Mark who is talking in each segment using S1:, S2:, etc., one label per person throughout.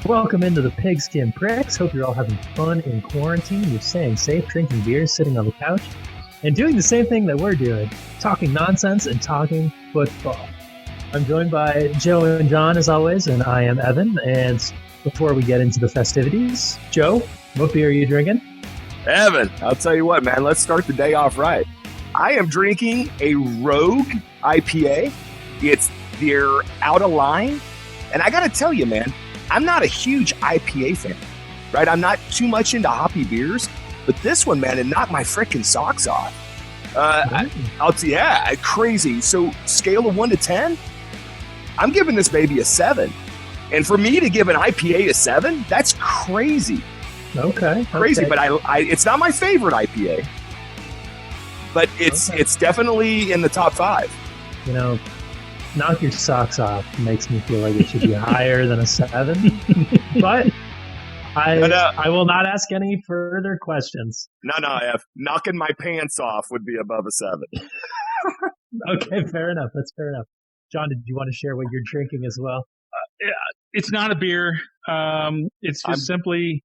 S1: Welcome into the Pigskin Pricks. Hope you're all having fun in quarantine. You're staying safe, drinking beer, sitting on the couch, and doing the same thing that we're doing, talking nonsense and talking football. I'm joined by Joe and John, as always, and I am Evan. And before we get into the festivities, Joe, what beer are you drinking?
S2: Evan, I'll tell you what, man, let's start the day off right. I am drinking a Rogue IPA. It's their out of line. And I got to tell you, man, I'm not a huge IPA fan, right? I'm not too much into hoppy beers, but this one, man, it knocked my freaking socks off. Crazy. So scale of 1 to 10, I'm giving this baby a 7. And for me to give an IPA a 7, that's crazy.
S1: Okay.
S2: Crazy, but I it's not my favorite IPA, but it's definitely in the top 5.
S1: You know, knock your socks off makes me feel like it should be higher than a 7. But I will not ask any further questions.
S2: No, knocking my pants off would be above a 7.
S1: Okay, fair enough. That's fair enough. John, did you want to share what you're drinking as well?
S3: It's not a beer. It's just simply,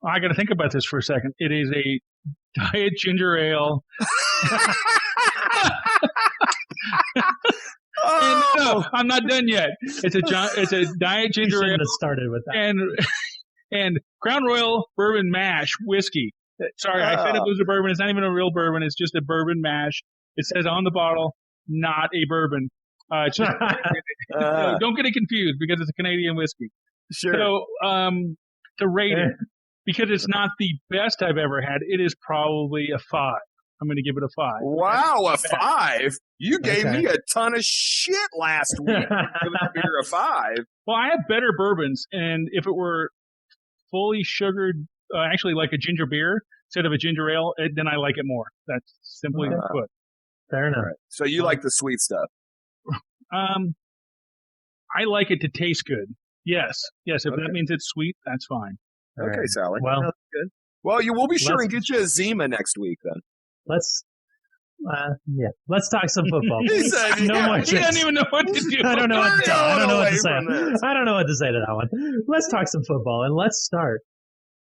S3: I got to think about this for a second. It is a diet ginger ale. No, I'm not done yet. It's a diet ginger ale.
S1: Shouldn't have started with that.
S3: And Crown Royal bourbon mash whiskey. Sorry, I said it was a bourbon. It's not even a real bourbon. It's just a bourbon mash. It says on the bottle, not a bourbon. It's just, don't get it confused because it's a Canadian whiskey.
S2: Sure.
S3: So to rate it, because it's not the best I've ever had, it is probably a 5. I'm going to give it a 5.
S2: Wow, a 5? You gave me a ton of shit last week. Giving a beer a 5.
S3: Well, I have better bourbons, and if it were fully sugared, actually like a ginger beer instead of a ginger ale, then I like it more. That's simply put.
S1: Fair enough.
S2: Right. So you like the sweet stuff?
S3: I like it to taste good. Yes. If that means it's sweet, that's fine.
S2: Okay, right. Sally.
S1: Well,
S2: that's good. Well, we'll be sure and get you a Zima next week then.
S1: Let's talk some football.
S3: He doesn't even know what to do.
S1: I don't know what to say. I don't know what to say to that one. Let's talk some football, and let's start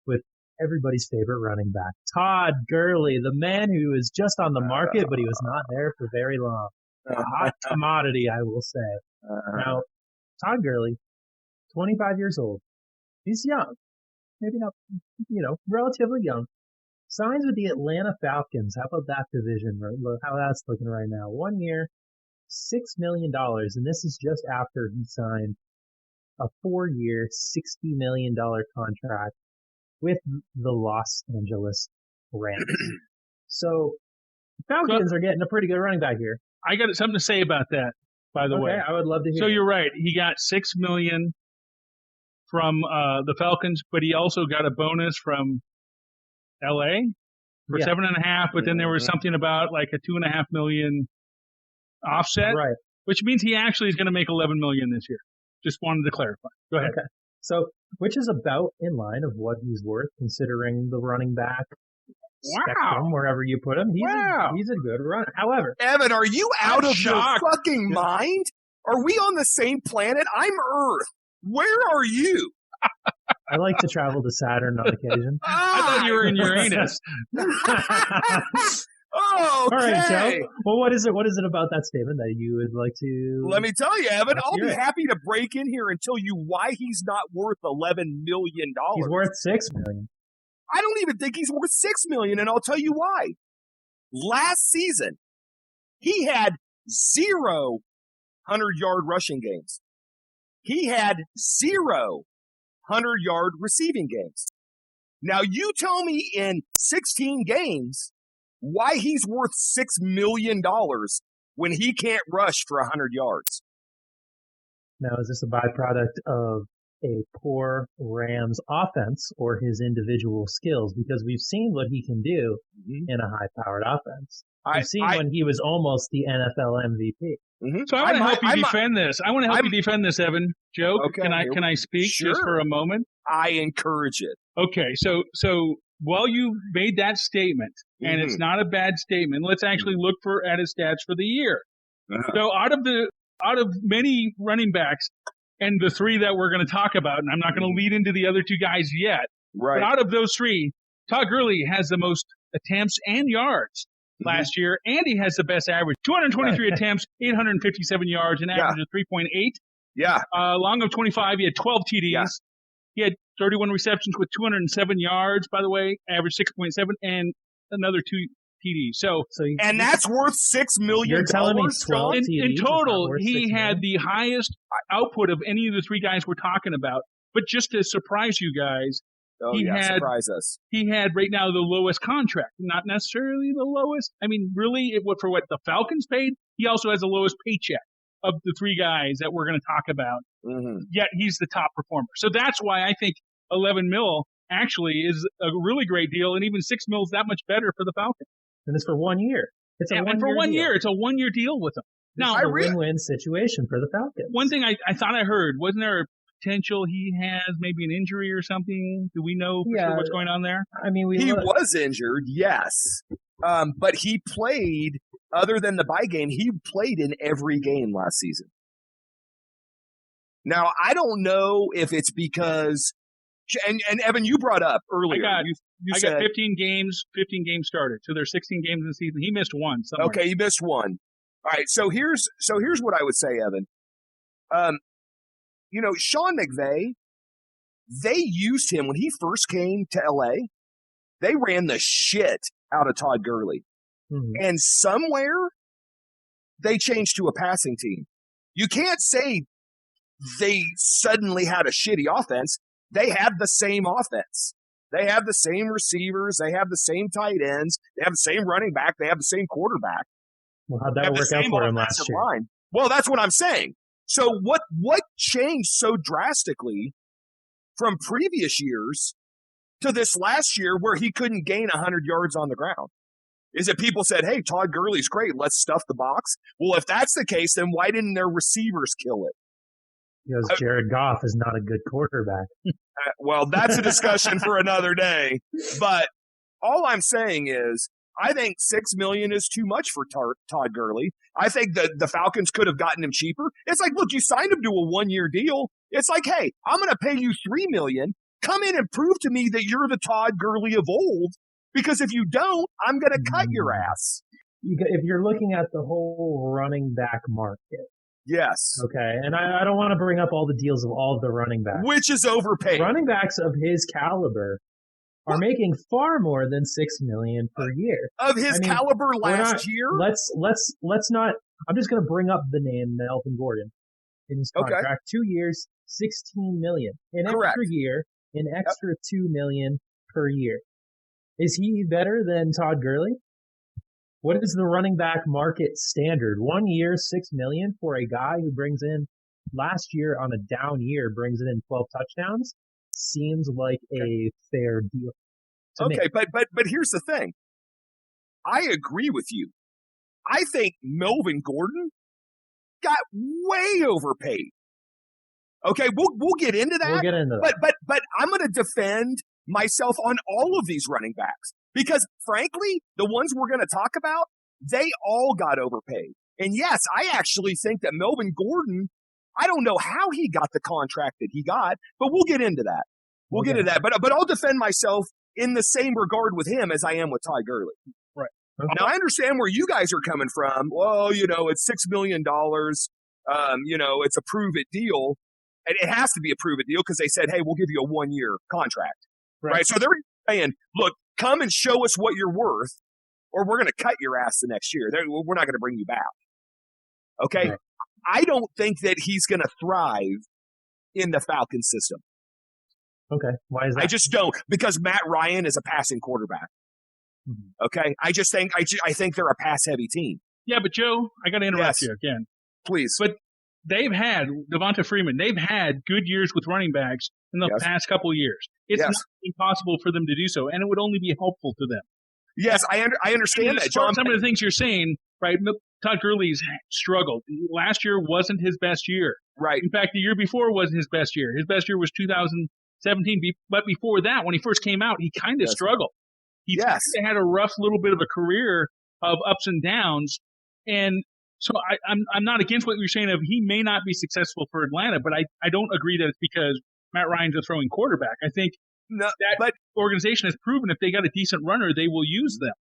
S1: with everybody's favorite running back, Todd Gurley, the man who is just on the market, but he was not there for very long. A hot commodity, I will say. Now, Todd Gurley, 25 years old. He's young. Maybe not, relatively young. Signs with the Atlanta Falcons. How about that division? How that's looking right now. 1 year, $6 million. And this is just after he signed a 4-year, $60 million contract with the Los Angeles Rams. So, Falcons are getting a pretty good running back here.
S3: I got something to say about that, by the way.
S1: I would love to hear.
S3: So you're right. He got $6 million from the Falcons, but he also got a bonus from LA for 7.5. But then there was something about like a $2.5 million offset,
S1: right? Which
S3: means he actually is going to make $11 million this year. Just wanted to clarify. Go ahead.
S1: Okay. So, which is about in line of what he's worth, considering the running back spectrum, wherever you put him. He's a good runner. However,
S2: Evan, are you out of your fucking mind? Are we on the same planet? I'm Earth. Where are you?
S1: I like to travel to Saturn on occasion.
S3: I thought you were in Uranus.
S2: Oh, okay.
S1: All right, Joe. Well, what is it about that statement that you would like to?
S2: Let me tell you, Evan, I'll be happy to break in here and tell you why he's not worth $11 million.
S1: He's worth $6 million.
S2: I don't even think he's worth $6 million, and I'll tell you why. Last season, he had 0 100-yard rushing games. He had 0 100-yard receiving games. Now, you tell me in 16 games why he's worth $6 million when he can't rush for 100 yards.
S1: Now, is this a byproduct of a poor Rams offense or his individual skills? Because we've seen what he can do in a high-powered offense. We've seen when he was almost the NFL MVP.
S3: Mm-hmm. So I want to help you defend this. I want to help you defend this, Evan. Joe, okay, can I speak just for a moment?
S2: I encourage it.
S3: Okay, so while you made that statement, and it's not a bad statement, let's actually look at his stats for the year. So out of many running backs, and the three that we're going to talk about, and I'm not going to lead into the other two guys yet.
S2: Right.
S3: But out of those three, Todd Gurley has the most attempts and yards last year, and he has the best average. 223 attempts, 857 yards, an average of 3.8.
S2: Yeah.
S3: Long of 25, he had 12 TDs.
S2: Yeah.
S3: He had 31 receptions with 207 yards, by the way, average 6.7, and another 2 TDs.
S2: And that's worth $6 million.
S1: You're telling me 12 TDs
S3: in total, he had the highest output of any of the three guys we're talking about. But just to surprise you guys,
S2: surprise us.
S3: He had right now the lowest contract. Not necessarily the lowest. I mean, really, for what the Falcons paid, he also has the lowest paycheck of the three guys that we're going to talk about.
S2: Mm-hmm.
S3: Yet he's the top performer. So that's why I think 11 mil actually is a really great deal, and even 6 mil is that much better for the Falcons.
S1: And it's for 1 year. It's
S3: and for 1 year, it's a 1 year deal with them.
S1: Now, it's a win-win situation for the Falcons.
S3: One thing I thought I heard, wasn't there a potential he has maybe an injury or something? Do we know for sure what's going on there?
S1: I mean,
S2: he was injured, yes. But he played, other than the bye game, he played in every game last season. Now, I don't know if it's because, and Evan, you brought up earlier.
S3: I got 15 games started. So there's 16 games in the season. He missed one somewhere.
S2: Okay, he missed one. All right, so here's what I would say, Evan. Sean McVay, they used him when he first came to LA. They ran the shit out of Todd Gurley. Mm-hmm. And somewhere they changed to a passing team. You can't say they suddenly had a shitty offense. They have the same offense. They have the same receivers. They have the same tight ends. They have the same running back. They have the same quarterback.
S1: Well, how'd that work out for him last year?
S2: Line. Well, that's what I'm saying. So what changed so drastically from previous years to this last year where he couldn't gain 100 yards on the ground? Is it people said, hey, Todd Gurley's great, let's stuff the box? Well, if that's the case, then why didn't their receivers kill it?
S1: Because Jared Goff is not a good quarterback.
S2: Well, that's a discussion for another day. But all I'm saying is, I think $6 million is too much for Todd Gurley. I think that the Falcons could have gotten him cheaper. It's like, look, you signed him to a 1 year deal. It's like, hey, I'm going to pay you $3 million. Come in and prove to me that you're the Todd Gurley of old. Because if you don't, I'm going to cut your ass.
S1: If you're looking at the whole running back market.
S2: Yes.
S1: Okay. And I don't want to bring up all the deals of all the running backs.
S2: Which is overpaid.
S1: Running backs of his caliber are making far more than $6 million per year.
S2: Of his caliber last year?
S1: Let's not. I'm just going to bring up the name Melvin Gordon in his contract. Okay. 2 years, $16 million. Extra year, an extra $2 million per year. Is he better than Todd Gurley? What is the running back market standard? 1 year, $6 million for a guy who brings in last year on a down year, brings in 12 touchdowns? Seems like a fair deal.
S2: Okay, but here's the thing. I agree with you. I think Melvin Gordon got way overpaid. Okay, we'll get into that.
S1: We'll get into that.
S2: But I'm going to defend myself on all of these running backs because, frankly, the ones we're going to talk about, they all got overpaid. And yes, I actually think that Melvin Gordon, I don't know how he got the contract that he got, but we'll get into that. We'll get into that. But I'll defend myself in the same regard with him as I am with Todd Gurley.
S3: Right.
S2: Okay. Now, I understand where you guys are coming from. Well, it's $6 million. It's a prove-it deal. And it has to be a prove-it deal because they said, hey, we'll give you a 1 year contract. Right? So they're saying, look, come and show us what you're worth or we're going to cut your ass the next year. We're not going to bring you back. Okay? Right. I don't think that he's going to thrive in the Falcons system.
S1: Okay. Why is that?
S2: I just don't, because Matt Ryan is a passing quarterback. Mm-hmm. Okay? I think they're a pass-heavy team.
S3: Yeah, but Joe, I got to interrupt you again.
S2: Please.
S3: But they've had, Devonta Freeman, they've had good years with running backs in the past couple of years. It's not impossible for them to do so, and it would only be helpful to them.
S2: Yes, I understand that, John.
S3: Some of the things you're saying, right, Todd Gurley's struggled. Last year wasn't his best year.
S2: Right.
S3: In fact, the year before wasn't his best year. His best year was 2017, but before that, when he first came out, he kind of struggled. He had a rough little bit of a career of ups and downs, and So I'm not against what you're saying of he may not be successful for Atlanta, but I don't agree that it's because Matt Ryan's a throwing quarterback. I think that organization has proven if they got a decent runner, they will use them.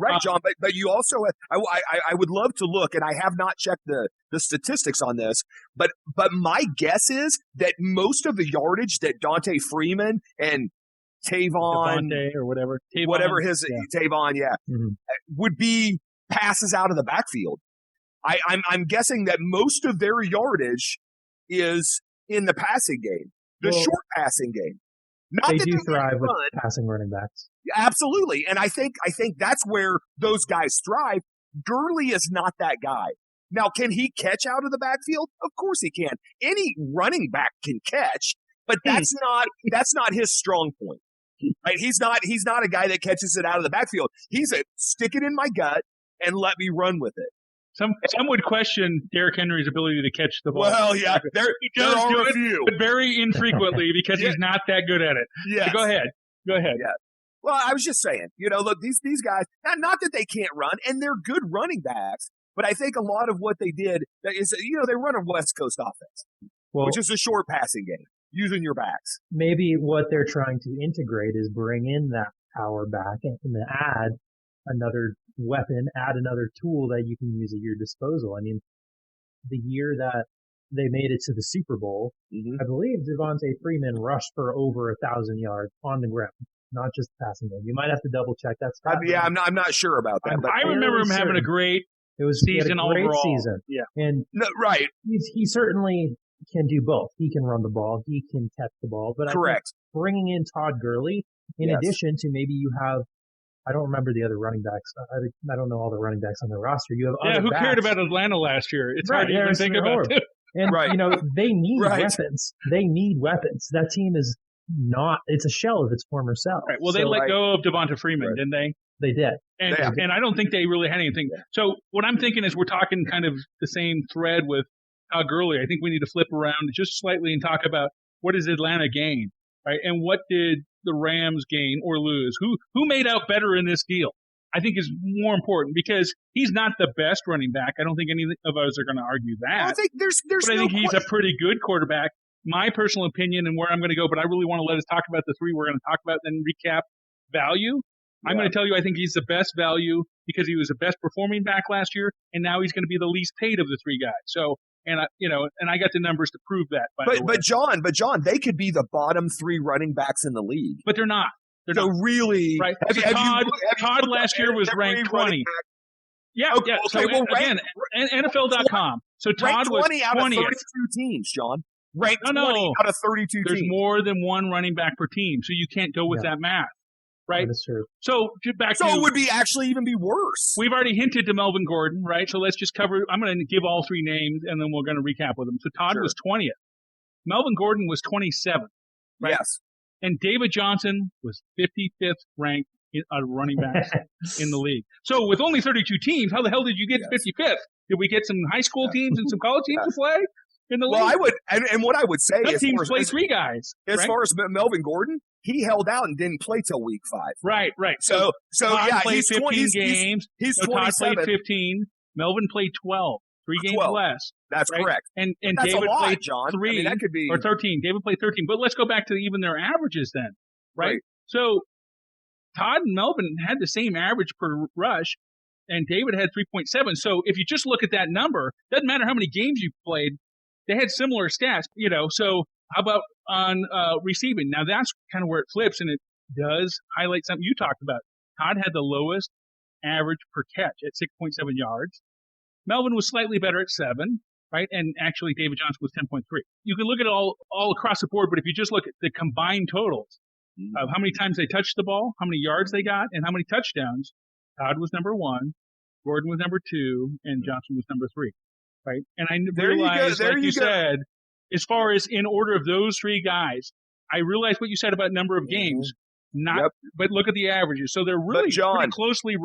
S2: Right, John, but you also, I would love to look, and I have not checked the statistics on this, but my guess is that most of the yardage that Dante Freeman and Tavon
S3: or whatever,
S2: Tavon, would be passes out of the backfield. I'm guessing that most of their yardage is in the passing game, short passing game.
S1: Not they do thrive with passing running backs.
S2: Absolutely. And I think that's where those guys thrive. Gurley is not that guy. Now, can he catch out of the backfield? Of course he can. Any running back can catch, but that's not his strong point. Right? He's not a guy that catches it out of the backfield. He's a stick it in my gut and let me run with it.
S3: Some would question Derrick Henry's ability to catch the ball.
S2: Well, yeah, he does do it,
S3: but very infrequently because he's not that good at it.
S2: Yeah.
S3: So go ahead. Yeah.
S2: Well, I was just saying, look, these guys, not that they can't run, and they're good running backs, but I think a lot of what they did is, they run a West Coast offense, which is a short passing game, using your backs.
S1: Maybe what they're trying to integrate is bring in that power back and add another weapon, add another tool that you can use at your disposal. I mean, the year that they made it to the Super Bowl, I believe Devontae Freeman rushed for over 1,000 yards on the ground, not just passing game. You might have to double check that.
S2: I'm not sure about that.
S3: I remember him having a great season overall.
S1: Season.
S3: Yeah,
S1: and
S2: right.
S1: He certainly can do both. He can run the ball, he can catch the ball. But
S2: correct.
S1: I think bringing in Todd Gurley, in addition to maybe you have. I don't remember the other running backs. I don't know all the running backs on the roster. You have other
S3: who
S1: backs.
S3: cared about Atlanta last year? It's hard to even think about it.
S1: And, they need weapons. They need weapons. That team is not – it's a shell of its former self.
S3: Right. Well, they let go of Devonta Freeman, didn't they?
S1: They did.
S3: And I don't think they really had anything. Yeah. So what I'm thinking is we're talking kind of the same thread with Todd Gurley. I think we need to flip around just slightly and talk about what does Atlanta gain, right? And what did the Rams gain or lose? Who made out better in this deal? I think is more important because he's not the best running back. I don't think any of us are going to argue that.
S2: I think
S3: but I think he's a pretty good quarterback. My personal opinion and where I'm going to go, but I really want to let us talk about the three we're going to talk about, then recap value. I'm going to tell you I think he's the best value because he was the best performing back last year, and now he's going to be the least paid of the three guys. So, and I got the numbers to prove that.
S2: But John, they could be the bottom three running backs in the league.
S3: But they're not.
S2: Really,
S3: right? Todd last year was ranked 20. Yeah,
S2: okay,
S3: yeah. So
S2: well,
S3: again, NFL.com. So Todd was
S2: 20 out of 32 teams, John. Ranked 20 out of 32 teams.
S3: There's more than one running back per team, so you can't go with that math, right?
S1: That is true.
S3: So
S2: it would be actually even be worse.
S3: We've already hinted to Melvin Gordon, right? So let's just cover. I'm going to give all three names, and then we're going to recap with them. So Todd was 20th. Melvin Gordon was 27th. Right?
S2: Yes.
S3: And David Johnson was 55th ranked running backs in the league. So with only 32 teams, how the hell did you get 55th? Did we get some high school teams and some college teams to play in the league?
S2: Well, I would, and what I would say is
S3: teams play three guys.
S2: As far as Melvin Gordon, he held out and didn't play till week 5.
S3: Right.
S2: So
S3: Todd played
S2: he's
S3: 15 games.
S2: He's
S3: Todd
S2: 27.
S3: played 15. Melvin played 12. 3 games less.
S2: That's correct.
S3: And
S2: that's
S3: David
S2: a lot,
S3: played
S2: John.
S3: 3
S2: I mean, that could be...
S3: or 13. David played 13. But let's go back to even their averages then, right? So Todd and Melvin had the same average per rush, and David had 3.7. So if you just look at that number, doesn't matter how many games you played, they had similar stats, So how about on receiving? Now that's kind of where it flips, and it does highlight something you talked about. Todd had the lowest average per catch at 6.7 yards. Melvin was slightly better at 7, right? And actually, David Johnson was 10.3. You can look at it all across the board, but if you just look at the combined totals of how many times they touched the ball, how many yards they got, and how many touchdowns, Todd was number 1, Gordon was number 2, and Johnson was number 3, right? And I realized, like you said, as far as in order of those 3 guys, I realized what you said about number of games, but look at the averages. So they're really pretty closely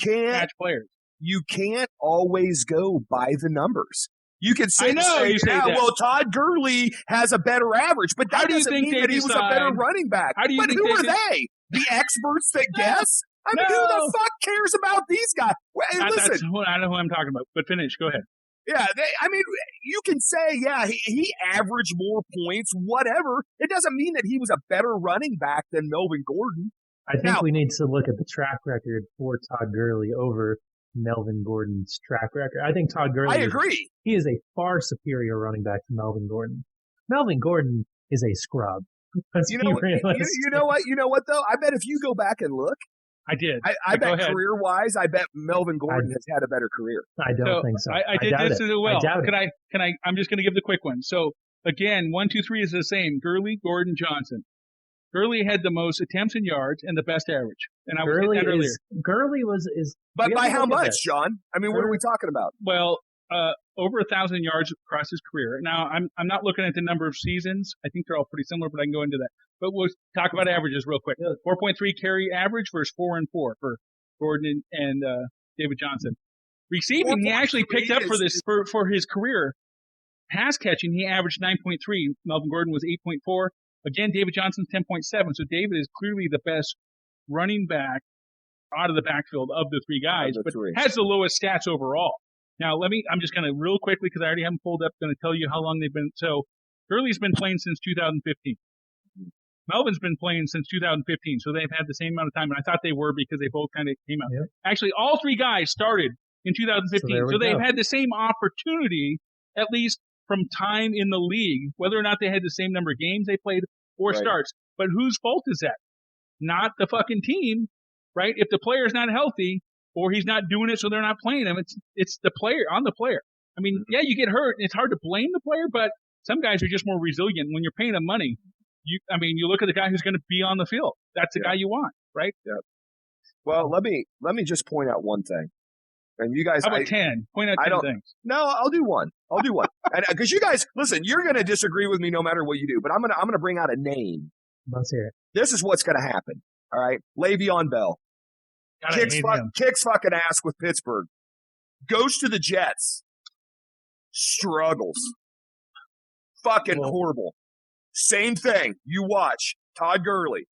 S3: matched players.
S2: You can't always go by the numbers. You can say, well, Todd Gurley has a better average, but that doesn't mean that he was a better running back. Who are they? The experts that guess? I mean, who the fuck cares about these guys? Listen.
S3: I know who I'm talking about, but finish. Go ahead.
S2: Yeah, you can say, yeah, he averaged more points, whatever. It doesn't mean that he was a better running back than Melvin Gordon.
S1: I think we need to look at the track record for Todd Gurley over Melvin Gordon's track record. I think Todd Gurley.
S2: I agree.
S1: He is a far superior running back to Melvin Gordon. Melvin Gordon is a scrub.
S2: You know what though? I bet if you go back and look,
S3: I did.
S2: I bet career-wise, I bet Melvin Gordon has had a better career.
S1: I don't think so.
S3: I did this as well. I'm just going to give the quick one. So again, 1, 2, 3 is the same. Gurley, Gordon, Johnson. Gurley had the most attempts and yards and the best average. And I was saying that earlier.
S1: Gurley is.
S2: But by how much, John? I mean, what are we talking about?
S3: Well, over 1,000 yards across his career. Now, I'm not looking at the number of seasons. I think they're all pretty similar, but I can go into that. But we'll talk about averages real quick. 4.3 carry average versus 4 and 4 for Gordon and David Johnson. Receiving, he actually picked up for his career. Pass catching, he averaged 9.3. Melvin Gordon was 8.4. Again, David Johnson's 10.7. So David is clearly the best running back out of the backfield of the three guys, but has the lowest stats overall. Now, I'm just going to real quickly, because I already have them pulled up, going to tell you how long they've been. So Gurley's been playing since 2015. Melvin's been playing since 2015, so they've had the same amount of time, and I thought they were because they both kind of came out. Yep. Actually, all three guys started in 2015, so they've had the same opportunity, at least from time in the league, whether or not they had the same number of games they played or starts. But whose fault is that? Not the fucking team, right? If the player's not healthy or he's not doing it so they're not playing him, it's the player, on the player. I mean, yeah, you get hurt, and it's hard to blame the player, but some guys are just more resilient. When you're paying them money, you look at the guy who's going to be on the field. That's the guy you want, right?
S2: Yeah. Well, let me just point out one thing. And you guys,
S3: how about 10? Point out 10 things.
S2: No, I'll do one. And because you guys, listen, you're going to disagree with me no matter what you do, but I'm going to bring out a name.
S1: Let's hear it.
S2: This is what's going to happen. All right, Le'Veon Bell kicks fucking ass with Pittsburgh, goes to the Jets, struggles, fucking horrible. Same thing. You watch Todd Gurley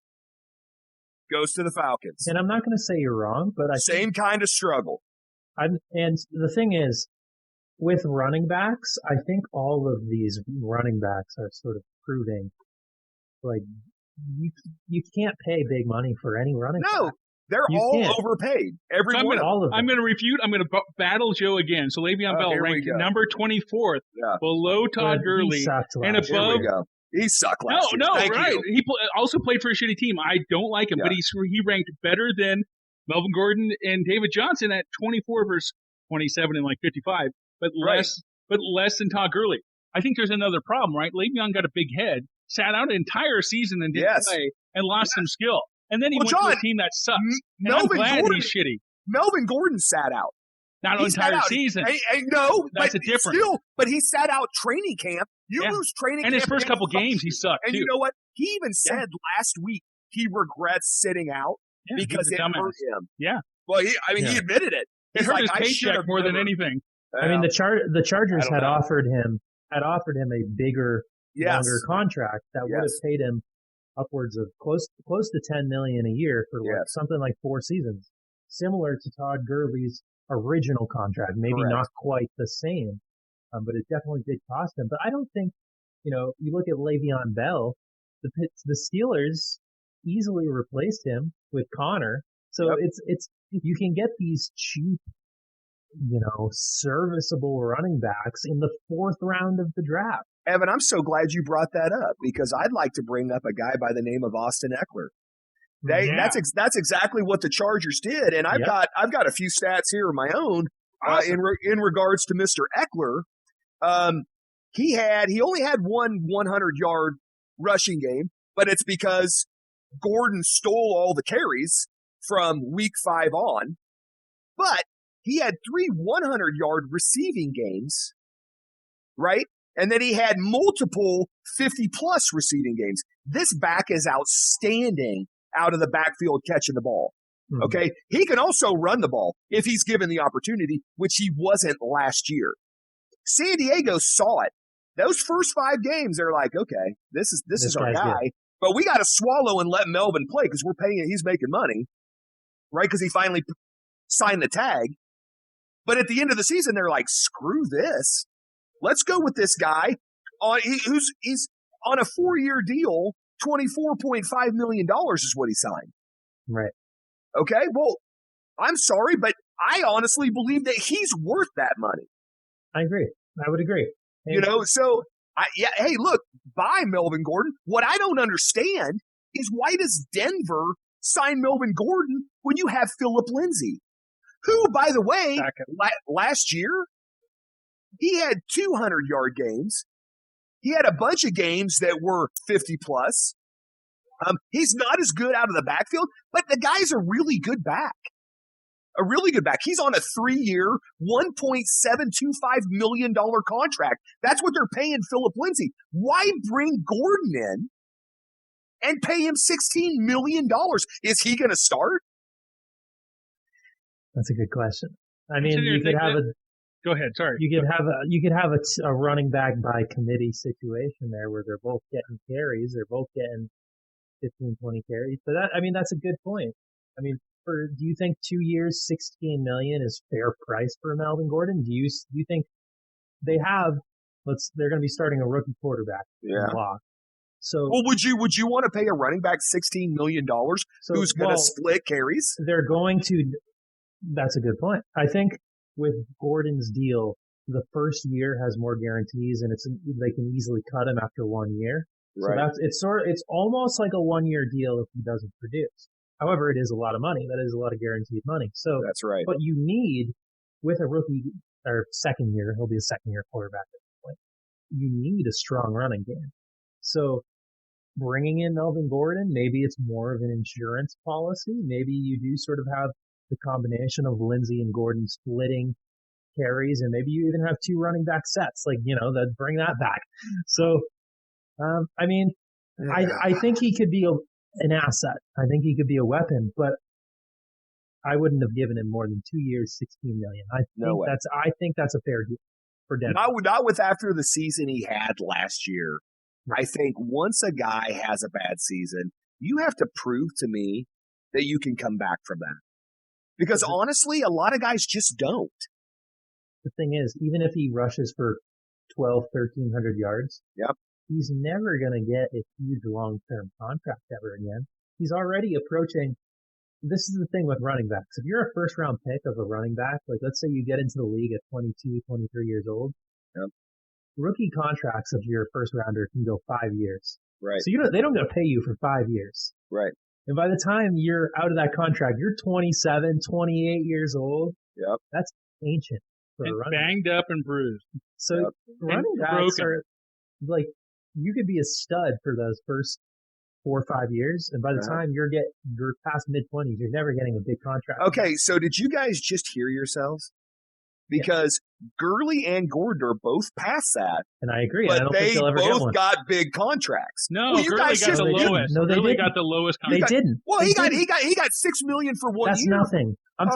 S2: goes to the Falcons,
S1: and I'm not going to say you're wrong, but
S2: same kind of struggle.
S1: And the thing is, with running backs, I think all of these running backs are sort of proving, like, you can't pay big money for any running back.
S2: No, they're all overpaid. I'm
S3: going to refute. I'm going to battle Joe again. So Le'Veon Bell ranked number 24th, below Todd Gurley, and above.
S2: He sucked last year. Thank
S3: right.
S2: you.
S3: He also played for a shitty team. I don't like him, but he ranked better than Melvin Gordon and David Johnson at 24 versus 27 and like 55, but less than Todd Gurley. I think there's another problem, right? Le'Veon got a big head, sat out an entire season and didn't play, and lost some skill. And then he went to a team that sucks. I'm glad he's shitty.
S2: Melvin Gordon sat out.
S3: Not an entire season.
S2: No,
S3: that's a difference.
S2: But he sat out training camp. You lose training camp.
S3: And his first couple games, he sucked,
S2: and
S3: too.
S2: you know what? He even said last week he regrets sitting out because it hurt him.
S3: Yeah.
S2: Well, he admitted it.
S3: It hurt his paycheck more than anything.
S1: I mean, the Chargers had offered him a bigger, longer contract that would have paid him upwards of close to $10 million a year for something like 4 seasons, similar to Todd Gurley's original contract. Maybe not quite the same, but it definitely did cost him. But I don't think, you look at Le'Veon Bell, the Steelers easily replaced him with Connor. So it's you can get these cheap, serviceable running backs in the 4th round of the draft.
S2: Evan, I'm so glad you brought that up because I'd like to bring up a guy by the name of Austin Eckler. That's exactly what the Chargers did, and I've got a few stats here of my own in regards to Mr. Eckler. He only had one 100-yard rushing game, but it's because Gordon stole all the carries from week 5 on. But he had 3 100-yard receiving games, right? And then he had multiple 50-plus receiving games. This back is outstanding out of the backfield catching the ball. Mm-hmm. Okay? He can also run the ball if he's given the opportunity, which he wasn't last year. San Diego saw it. Those first 5 games, they're like, okay, this is our guy. Good. But we got to swallow and let Melvin play because we're paying. He's making money. right? Because he finally signed the tag. But at the end of the season, they're like, screw this. Let's go with this guy. He's on a 4-year deal. $24.5 million is what he signed.
S1: Right.
S2: Okay. Well, I'm sorry, but I honestly believe that he's worth that money.
S1: I agree. I would agree.
S2: So hey, look, buy Melvin Gordon. What I don't understand is why does Denver sign Melvin Gordon when you have Phillip Lindsay, who, by the way, last year, he had 200-yard games. He had a bunch of games that were 50-plus. He's not as good out of the backfield, but the guy's a really good back. A really good back. He's on a 3-year, $1.725 million contract. That's what they're paying Phillip Lindsay. Why bring Gordon in and pay him $16 million? Is he going to start?
S1: That's a good question. I mean, you could have
S3: Go ahead. Sorry.
S1: You could have a running back by committee situation there where they're both getting carries. They're both getting 15, 20 carries. But that's a good point. I mean, do you think 2 years, $16 million is fair price for Melvin Gordon? Do you think they're going to be starting a rookie quarterback?
S2: Yeah.
S1: So,
S2: well, would you want to pay a running back $16 million who's going to split carries?
S1: They're going to. That's a good point. I think with Gordon's deal, the first year has more guarantees, and they can easily cut him after 1 year.
S2: Right.
S1: So it's almost like a 1-year deal if he doesn't produce. However, it is a lot of money. That is a lot of guaranteed money. So
S2: that's right.
S1: But you need, with a rookie or second year, he'll be a second-year quarterback at this point. You need a strong running game. So bringing in Melvin Gordon, maybe it's more of an insurance policy. Maybe you do sort of have the combination of Lindsay and Gordon splitting carries, and maybe you even have 2 running back sets, that bring that back. So, I think he could be an asset. I think he could be a weapon, but I wouldn't have given him more than 2 years, $16 million. I think that's a fair deal for Denver.
S2: Not with after the season he had last year. I think once a guy has a bad season, you have to prove to me that you can come back from that. Because honestly, a lot of guys just don't.
S1: The thing is, even if he rushes for 1,300 yards,
S2: yep,
S1: he's never going to get a huge long-term contract ever again. He's already approaching. This is the thing with running backs. If you're a first-round pick of a running back, like let's say you get into the league at 22, 23 years old,
S2: yep,
S1: rookie contracts of your first-rounder can go 5 years.
S2: Right.
S1: So they don't got to pay you for 5 years.
S2: Right.
S1: And by the time you're out of that contract, you're 27, 28 years old.
S2: Yep.
S1: That's ancient for a running
S3: banged up and bruised.
S1: So running backs are like, you could be a stud for those first 4 or 5 years, and by the time you're past mid-20s, you're never getting a big contract.
S2: Okay, so did you guys just hear yourselves? Because Gurley and Gordon are both past that.
S1: And I agree.
S2: But
S1: I don't
S2: they
S1: think they'll ever get
S2: both
S1: one.
S2: got big contracts.
S3: No,
S2: well, you
S3: Gurley
S2: guys
S3: got the lowest.
S1: No, they
S3: Gurley
S1: didn't.
S3: got the lowest contract.
S1: They didn't.
S2: Well, he got $6 million for 1
S1: That's
S2: year.
S1: That's nothing. I'm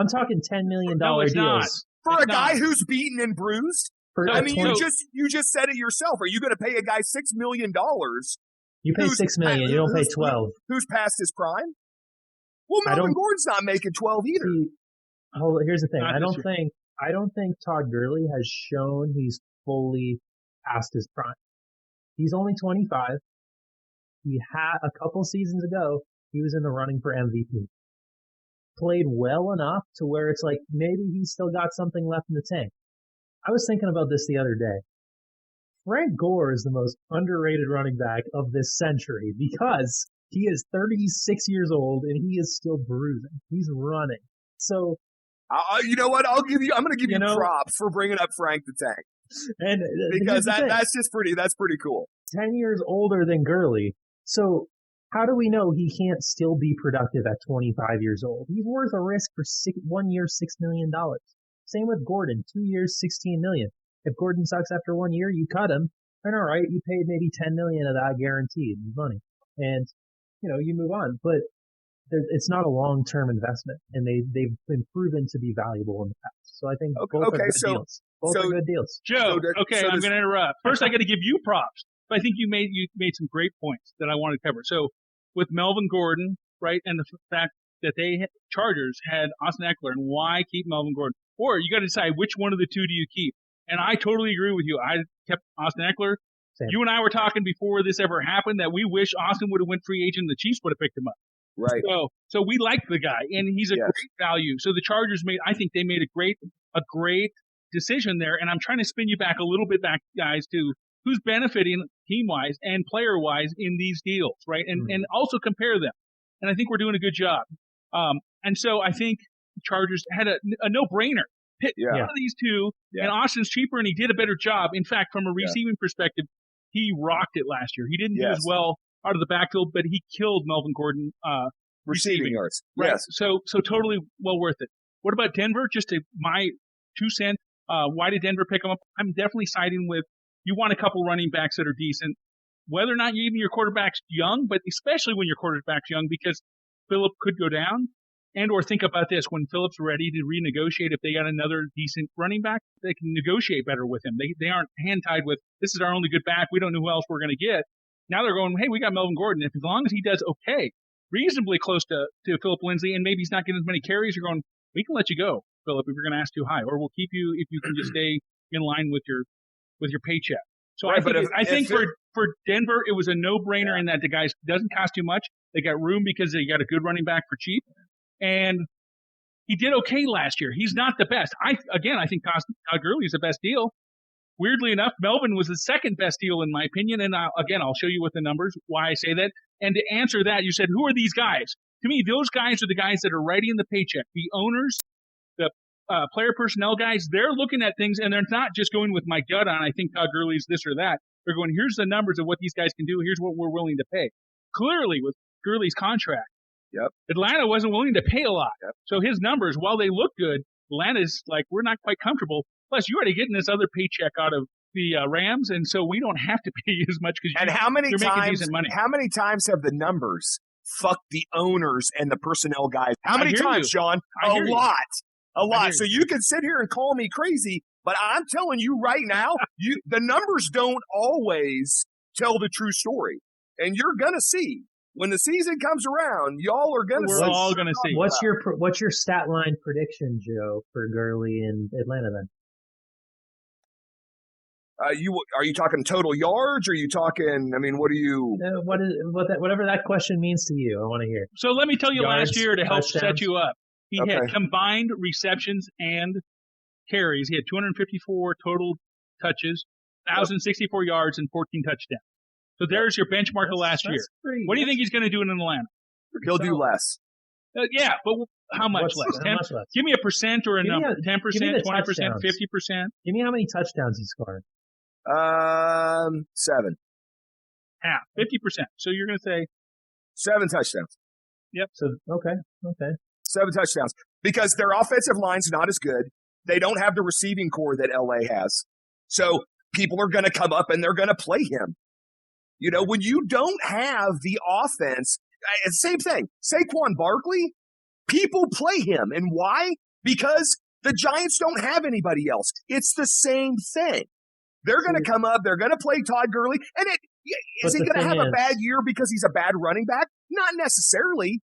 S1: talking $10 million deals.
S3: Not.
S2: For a guy who's beaten and bruised? You just said it yourself. Are you going to pay a guy $6 million?
S1: You pay $6 million. You don't pay 12.
S2: Who's past his prime? Well, Melvin Gordon's not making 12 either.
S1: Here's the thing. I don't think Todd Gurley has shown he's fully past his prime. He's only 25. He had a couple seasons ago, he was in the running for MVP. Played well enough to where it's like maybe he's still got something left in the tank. I was thinking about this the other day. Frank Gore is the most underrated running back of this century because he is 36 years old and he is still bruising. He's running. So,
S2: you know what? I'm going to give you props for bringing up Frank the Tank.
S1: And
S2: because that's pretty cool.
S1: 10 years older than Gurley. So how do we know he can't still be productive at 25 years old? He's worth a risk for 1 year, $6 million. Same with Gordon, 2 years, $16 million. If Gordon sucks after 1 year, you cut him. And all right, you paid maybe $10 million of that guaranteed money. And, you move on. But it's not a long-term investment, and they've been proven to be valuable in the past. So I think both are good deals. Both are good deals.
S3: Joe, I'm going to interrupt. First, I got to give you props. But I think you made some great points that I want to cover. So with Melvin Gordon, right, and the fact that Chargers had Austin Eckler, and why keep Melvin Gordon? Or you got to decide which one of the two do you keep. And I totally agree with you. I kept Austin Eckler.
S1: Same.
S3: You and I were talking before this ever happened that we wish Austin would have went free agent and the Chiefs would have picked him up.
S2: Right.
S3: So we like the guy, and he's a great value. So the Chargers I think they made a great decision there. And I'm trying to spin you back a little bit guys, to who's benefiting team-wise and player-wise in these deals, right? And also compare them. And I think we're doing a good job. And so I think the Chargers had a no-brainer. Pick one of these two, and Austin's cheaper, and he did a better job. In fact, from a receiving perspective, he rocked it last year. He didn't do as well out of the backfield, but he killed Melvin Gordon receiving
S2: yards.
S3: Right.
S2: Yes.
S3: So totally well worth it. What about Denver? Just my 2 cents. Why did Denver pick him up? I'm definitely siding with you want a couple running backs that are decent, whether or not even your quarterback's young, but especially when your quarterback's young, because Phillip could go down. And or think about this, when Phillip's ready to renegotiate, if they got another decent running back, they can negotiate better with him. They aren't hand-tied with, this is our only good back, we don't know who else we're going to get. Now they're going, hey, we got Melvin Gordon. If as long as he does okay, reasonably close to Phillip Lindsay, and maybe he's not getting as many carries, you're going, we can let you go, Phillip, if you're going to ask too high, or we'll keep you if you can just stay in line with your paycheck. So right, I think for Denver, it was a no-brainer in that the guys doesn't cost too much. They got room because they got a good running back for cheap. And he did okay last year. He's not the best. I think Todd Gurley is the best deal. Weirdly enough, Melvin was the second best deal in my opinion. And I'll show you with the numbers why I say that. And to answer that, you said, who are these guys? To me, those guys are the guys that are writing the paycheck. The owners, the player personnel guys, they're looking at things, and they're not just going with my gut on, I think Todd Gurley's this or that. They're going, here's the numbers of what these guys can do. Here's what we're willing to pay. Clearly, with Gurley's contract, Atlanta wasn't willing to pay a lot. So his numbers, while they look good, Atlanta's like, we're not quite comfortable. Plus, you're already getting this other paycheck out of the Rams, and so we don't have to pay you as much because you're making decent money.
S2: How many times have the numbers fucked the owners and the personnel guys? How many times, Sean? A lot. So you can sit here and call me crazy, but I'm telling you right now, the numbers don't always tell the true story. And you're going to see. When the season comes around, y'all are going to see.
S3: We're all going to see.
S1: What's your stat line prediction, Joe, for Gurley in Atlanta then?
S2: Are you talking total yards? Or are you talking? I mean, what are you?
S1: Whatever that question means to you, I want to hear.
S3: So let me tell you,
S1: yards,
S3: last year to help
S1: touchdowns.
S3: set you up, he had combined receptions and carries. He had 254 total touches, 1,064 yards, and 14 touchdowns. So there's your benchmark of last year. What do you think he's going to do in Atlanta?
S2: He'll do less.
S3: But how much less?
S1: How much less?
S3: Give me a percent or a number. 10%, 20%, 50%.
S1: Give me how many touchdowns he scored.
S2: 7.
S3: Half, 50%. So you're going to say
S2: 7 touchdowns.
S3: Yep.
S1: So okay.
S2: 7 touchdowns because their offensive line's not as good. They don't have the receiving core that LA has. So people are going to come up and they're going to play him. You know, when you don't have the offense, same thing. Saquon Barkley, people play him. And why? Because the Giants don't have anybody else. It's the same thing. They're going to come up. They're going to play Todd Gurley. And is he going to have a bad year because he's a bad running back? Not necessarily.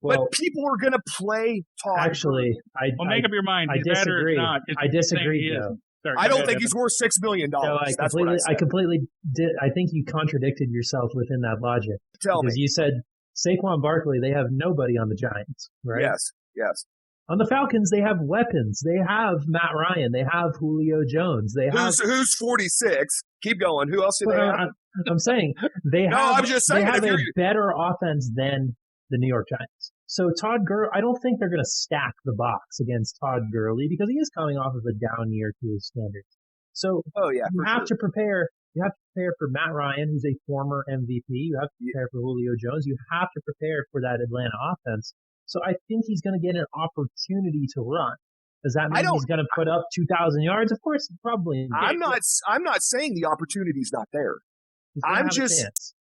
S2: But people are going to play Todd Gurley.
S3: Make up your mind.
S1: I disagree. I disagree, Joe.
S3: Sorry,
S2: I don't think he's worth $6 million.
S1: No, I completely did. I think you contradicted yourself within that logic. Because you said Saquon Barkley, they have nobody on the Giants, right?
S2: Yes.
S1: On the Falcons, they have weapons. They have Matt Ryan. They have Julio Jones. They have
S2: who's 46. Keep going. Who else do they have?
S1: I'm saying they have.
S2: I'm just saying
S1: they have a better offense than the New York Giants. So Todd Gurley, I don't think they're going to stack the box against Todd Gurley because he is coming off of a down year to his standards. So you have to prepare. You have to prepare for Matt Ryan, who's a former MVP. You have to prepare for Julio Jones. You have to prepare for that Atlanta offense. So I think he's going to get an opportunity to run. Does that mean he's going to put up 2,000 yards? Of course, probably.
S2: I'm not saying the opportunity's not there. I'm just.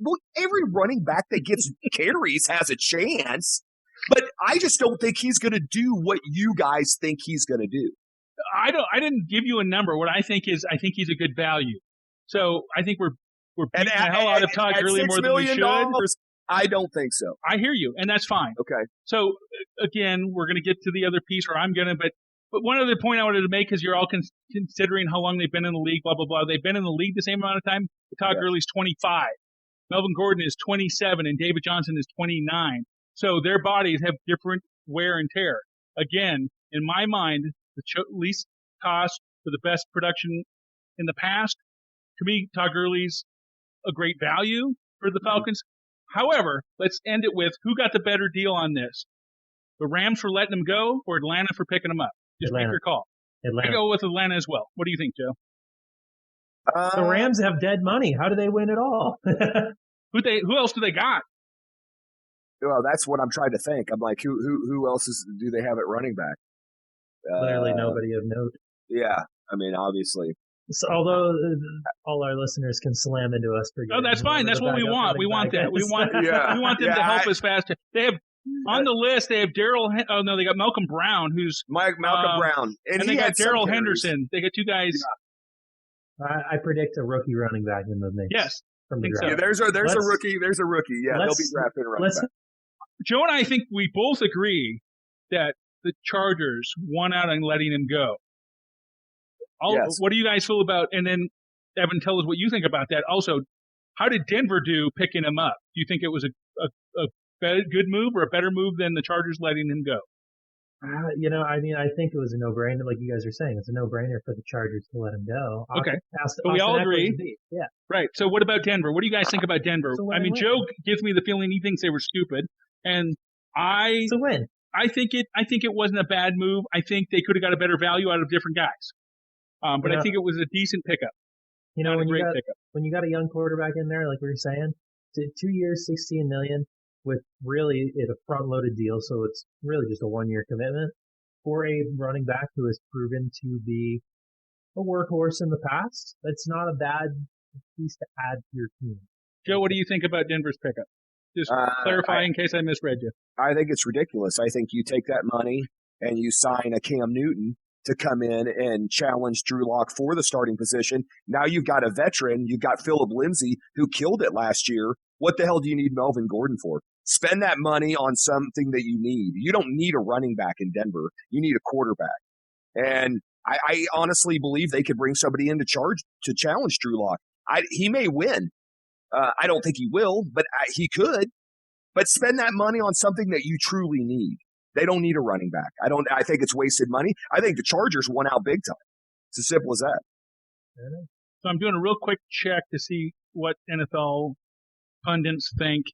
S2: Well, every running back that gets carries has a chance, but I just don't think he's going to do what you guys think he's going to do.
S3: I didn't give you a number. What I think is, I think he's a good value. So I think we're beating the hell out of Todd Gurley more than we should.
S2: I don't think so.
S3: I hear you, and that's fine.
S2: Okay.
S3: So again, we're going to get to the other piece, or I'm going to, but one other point I wanted to make is you're all considering how long they've been in the league, blah, blah, blah. They've been in the league the same amount of time. Todd Gurley's 25. Melvin Gordon is 27, and David Johnson is 29. So their bodies have different wear and tear. Again, in my mind, the least cost for the best production in the past, to me, Todd Gurley's a great value for the Falcons. However, let's end it with who got the better deal on this? The Rams for letting him go or Atlanta for picking him up? Just make your call.
S1: Atlanta.
S3: I go with Atlanta as well. What do you think, Joe?
S1: The Rams have dead money. How do they win it all?
S3: Who else do they got?
S2: Well, that's what I'm trying to think. I'm like, who else do they have at running back?
S1: Clearly nobody of note.
S2: Yeah. I mean, obviously.
S1: So, although all our listeners can slam into us for
S3: that's fine. That's what we want. We want that. We want them to help us faster. They have on the list. They have Daryl. Oh no, they got Malcolm Brown, who's
S2: Malcolm Brown,
S3: and they got Daryl Henderson. They got two guys.
S1: Yeah. I predict a rookie running back in the mix.
S3: Yes,
S1: from the draft.
S2: Yeah, there's a rookie. There's a rookie. Yeah, they'll be drafting a running back.
S3: Joe and I think we both agree that the Chargers won out on letting him go.
S2: Yes.
S3: What do you guys feel about? And then Evan, tell us what you think about that. Also, how did Denver do picking him up? Do you think it was a good move or a better move than the Chargers letting him go?
S1: I think it was a no-brainer. Like you guys are saying, it's a no-brainer for the Chargers to let him go.
S3: Okay. So we all agree.
S1: Yeah.
S3: Right. So what about Denver? What do you guys think about Denver? I mean, Joe gives me the feeling he thinks they were stupid, and
S1: it's a win.
S3: I think it wasn't a bad move. I think they could have got a better value out of different guys. But I think it was a decent pickup.
S1: When you got a young quarterback in there, like we were saying, 2 years, $16 million with really a front-loaded deal, so it's really just a 1-year commitment for a running back who has proven to be a workhorse in the past. That's not a bad piece to add to your team.
S3: Joe, what do you think about Denver's pickup? Just clarify in case I misread you.
S2: I think it's ridiculous. I think you take that money and you sign a Cam Newton to come in and challenge Drew Lock for the starting position. Now you've got a veteran. You've got Phillip Lindsay, who killed it last year. What the hell do you need Melvin Gordon for? Spend that money on something that you need. You don't need a running back in Denver. You need a quarterback. And I honestly believe they could bring somebody in to challenge Drew Lock. He may win. I don't think he will, but he could. But spend that money on something that you truly need. They don't need a running back. I think it's wasted money. I think the Chargers won out big time. It's as simple as that.
S3: So I'm doing a real quick check to see what NFL pundits think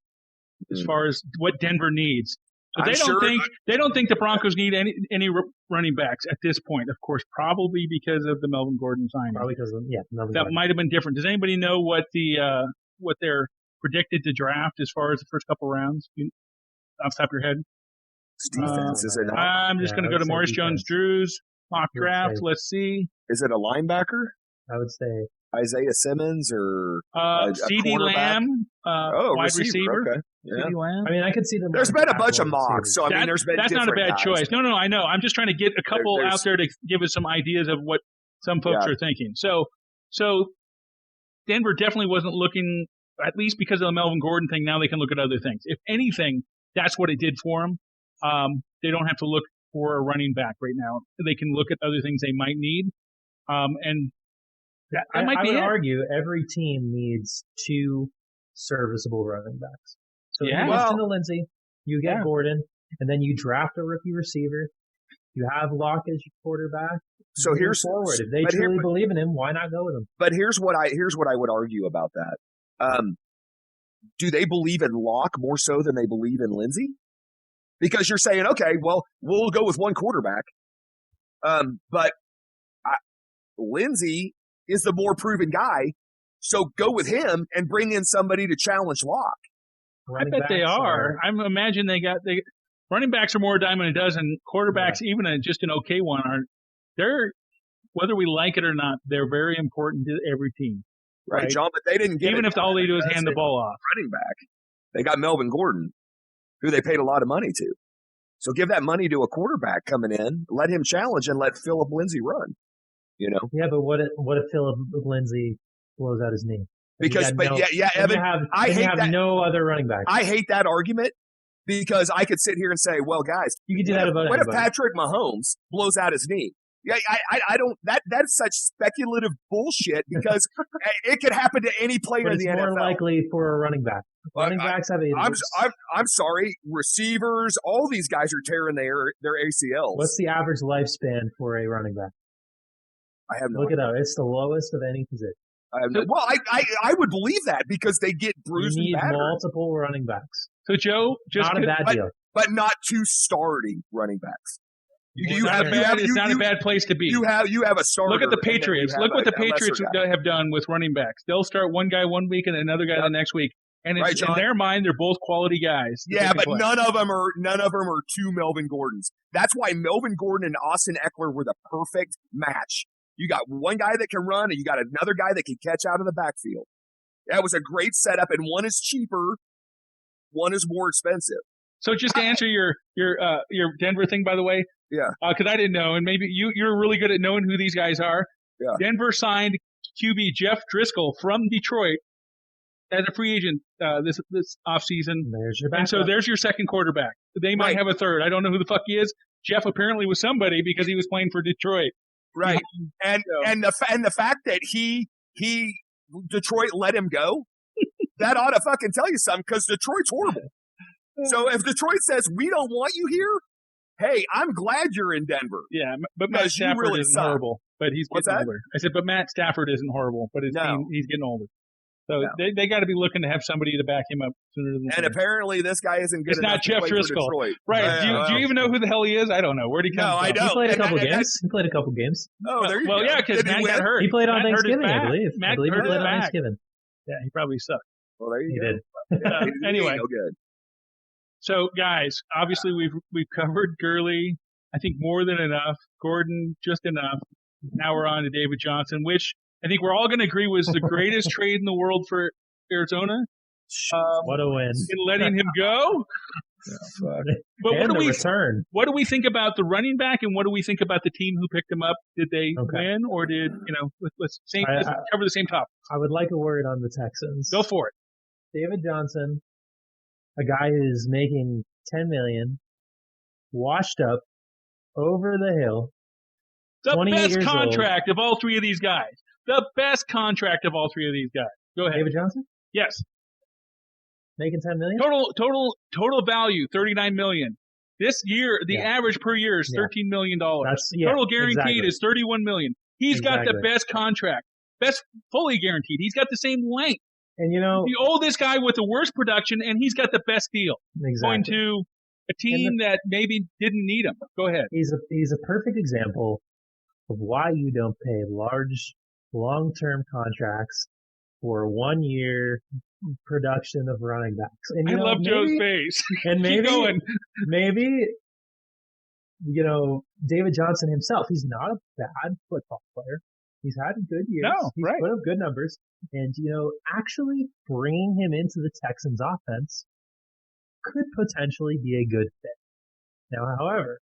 S3: as far as what Denver needs. So they don't think the Broncos need any running backs at this point. Of course, probably because of the Melvin Gordon signing.
S1: Probably because of Melvin
S3: that
S1: Gordon.
S3: might have been different. Does anybody know what they're predicted to draft as far as the first couple rounds off the top of your head?
S2: Defense, is it not?
S3: I'm just going to go to Maurice Jones-Drew's mock draft. Let's see.
S2: Is it a linebacker?
S1: I would say
S2: Isaiah Simmons or
S3: CeeDee Lamb, wide receiver.
S2: Okay. Yeah.
S3: CeeDee Lamb.
S1: I mean, I could see them.
S2: There's been a bunch of mocks, so there's been
S3: that's not a bad
S2: guys.
S3: choice. No, I know. I'm just trying to get a couple out there to give us some ideas of what some folks are thinking. So Denver definitely wasn't looking, at least because of the Melvin Gordon thing. Now they can look at other things. If anything, that's what it did for them. They don't have to look for a running back right now. They can look at other things they might need. And that might be it.
S1: I would argue every team needs 2 serviceable running backs. So you listen to Lindsay, you get Gordon, and then you draft a rookie receiver. You have Locke as your quarterback.
S2: So here's
S1: forward. If they truly believe in him, why not go with him?
S2: But here's what I would argue about that. Do they believe in Locke more so than they believe in Lindsay? Because you're saying, okay, well, we'll go with one quarterback. But Lindsay is the more proven guy, so go with him and bring in somebody to challenge Locke.
S3: I bet they are. I imagine running backs are more a dime a dozen. Quarterbacks, even just an okay one, they're whether we like it or not, they're very important to every team.
S2: Right, John, but they didn't get
S3: even if all they do is hand the ball off.
S2: Running back. They got Melvin Gordon, who they paid a lot of money to. So give that money to a quarterback coming in, let him challenge, and let Phillip Lindsay run. You know?
S1: Yeah, but what if Phillip Lindsay blows out his knee?
S2: Because, Evan,
S1: I hate that. No other running back.
S2: I hate that argument because I could sit here and say, well, guys,
S1: you can do that about
S2: what if Patrick Mahomes blows out his knee? Yeah, I don't. That's such speculative bullshit because it could happen to any player in the NFL.
S1: It's more likely for a running back. Running backs have
S2: I'm sorry. Receivers, all these guys are tearing their ACLs.
S1: What's the average lifespan for a running back?
S2: I have no
S1: Look
S2: idea.
S1: it up. It's the lowest of any position.
S2: I would believe that because they get bruised and battered.
S1: You need multiple running backs.
S3: So Joe, just
S1: not a bad deal,
S2: but not two starting running backs.
S3: It's not a bad place to be.
S2: You have a starter.
S3: Look at the Patriots. Look what the Patriots have done with running backs. They'll start one guy one week and another guy the next week. And in their mind, they're both quality guys.
S2: Yeah, but none of them are two Melvin Gordons. That's why Melvin Gordon and Austin Eckler were the perfect match. You got one guy that can run, and you got another guy that can catch out of the backfield. That was a great setup, and one is cheaper, one is more expensive.
S3: So just to answer your Denver thing, by the way, because I didn't know, and maybe you're really good at knowing who these guys are.
S2: Yeah.
S3: Denver signed QB Jeff Driscoll from Detroit as a free agent this offseason. And so there's your second quarterback. They might have a third. I don't know who the fuck he is. Jeff apparently was somebody because he was playing for Detroit.
S2: Right. And the fact that Detroit let him go, that ought to fucking tell you something because Detroit's horrible. So if Detroit says we don't want you here, hey, I'm glad you're in Denver.
S3: Yeah, but Matt Stafford isn't horrible, but he's getting older. I said, but Matt Stafford isn't horrible, but he's getting older. So they got to be looking to have somebody to back him up sooner than later.
S2: And apparently this guy isn't good enough to play for Detroit.
S3: Right. Do you even know who the hell he is? I don't know. Where'd he come from?
S2: No, I don't.
S1: He played a couple games.
S2: Oh, there you go.
S3: Well, yeah, because Matt got hurt.
S1: He played on Thanksgiving, I believe.
S3: Matt
S1: he played on Thanksgiving.
S3: Yeah, he probably sucked.
S2: Well, there you
S1: go.
S2: He did.
S3: Anyway.
S2: No good.
S3: So, guys, obviously we've covered Gurley, I think more than enough. Gordon, just enough. Now we're on to David Johnson, which I think we're all going to agree was the greatest trade in the world for Arizona.
S1: What a win.
S3: In letting him go.
S1: But
S3: what do we think about the running back, and what do we think about the team who picked him up? Did they win, or did, let's cover the same topic.
S1: I would like a word on the Texans.
S3: Go for it.
S1: David Johnson, a guy who's making $10 million, washed up, over the hill.
S3: The best contract of all three of these guys. The best contract of all three of these guys. Go ahead.
S1: David Johnson?
S3: Yes.
S1: Making $10 million?
S3: Total value, $39 million. This year, the average per year is $13 million. Total guaranteed is $31 million. He's got the best contract. Best fully guaranteed. He's got the same length.
S1: And you
S3: owe this guy with the worst production, and he's got the best deal.
S1: Exactly.
S3: Going to a team that maybe didn't need him. Go ahead.
S1: He's a perfect example of why you don't pay large, long-term contracts for 1 year production of running backs. And
S3: I love Joe's face.
S1: And maybe,
S3: Keep going.
S1: maybe, David Johnson himself, he's not a bad football player. He's had good years.
S3: No,
S1: he's put up good numbers. And, actually bringing him into the Texans offense could potentially be a good fit. Now, however,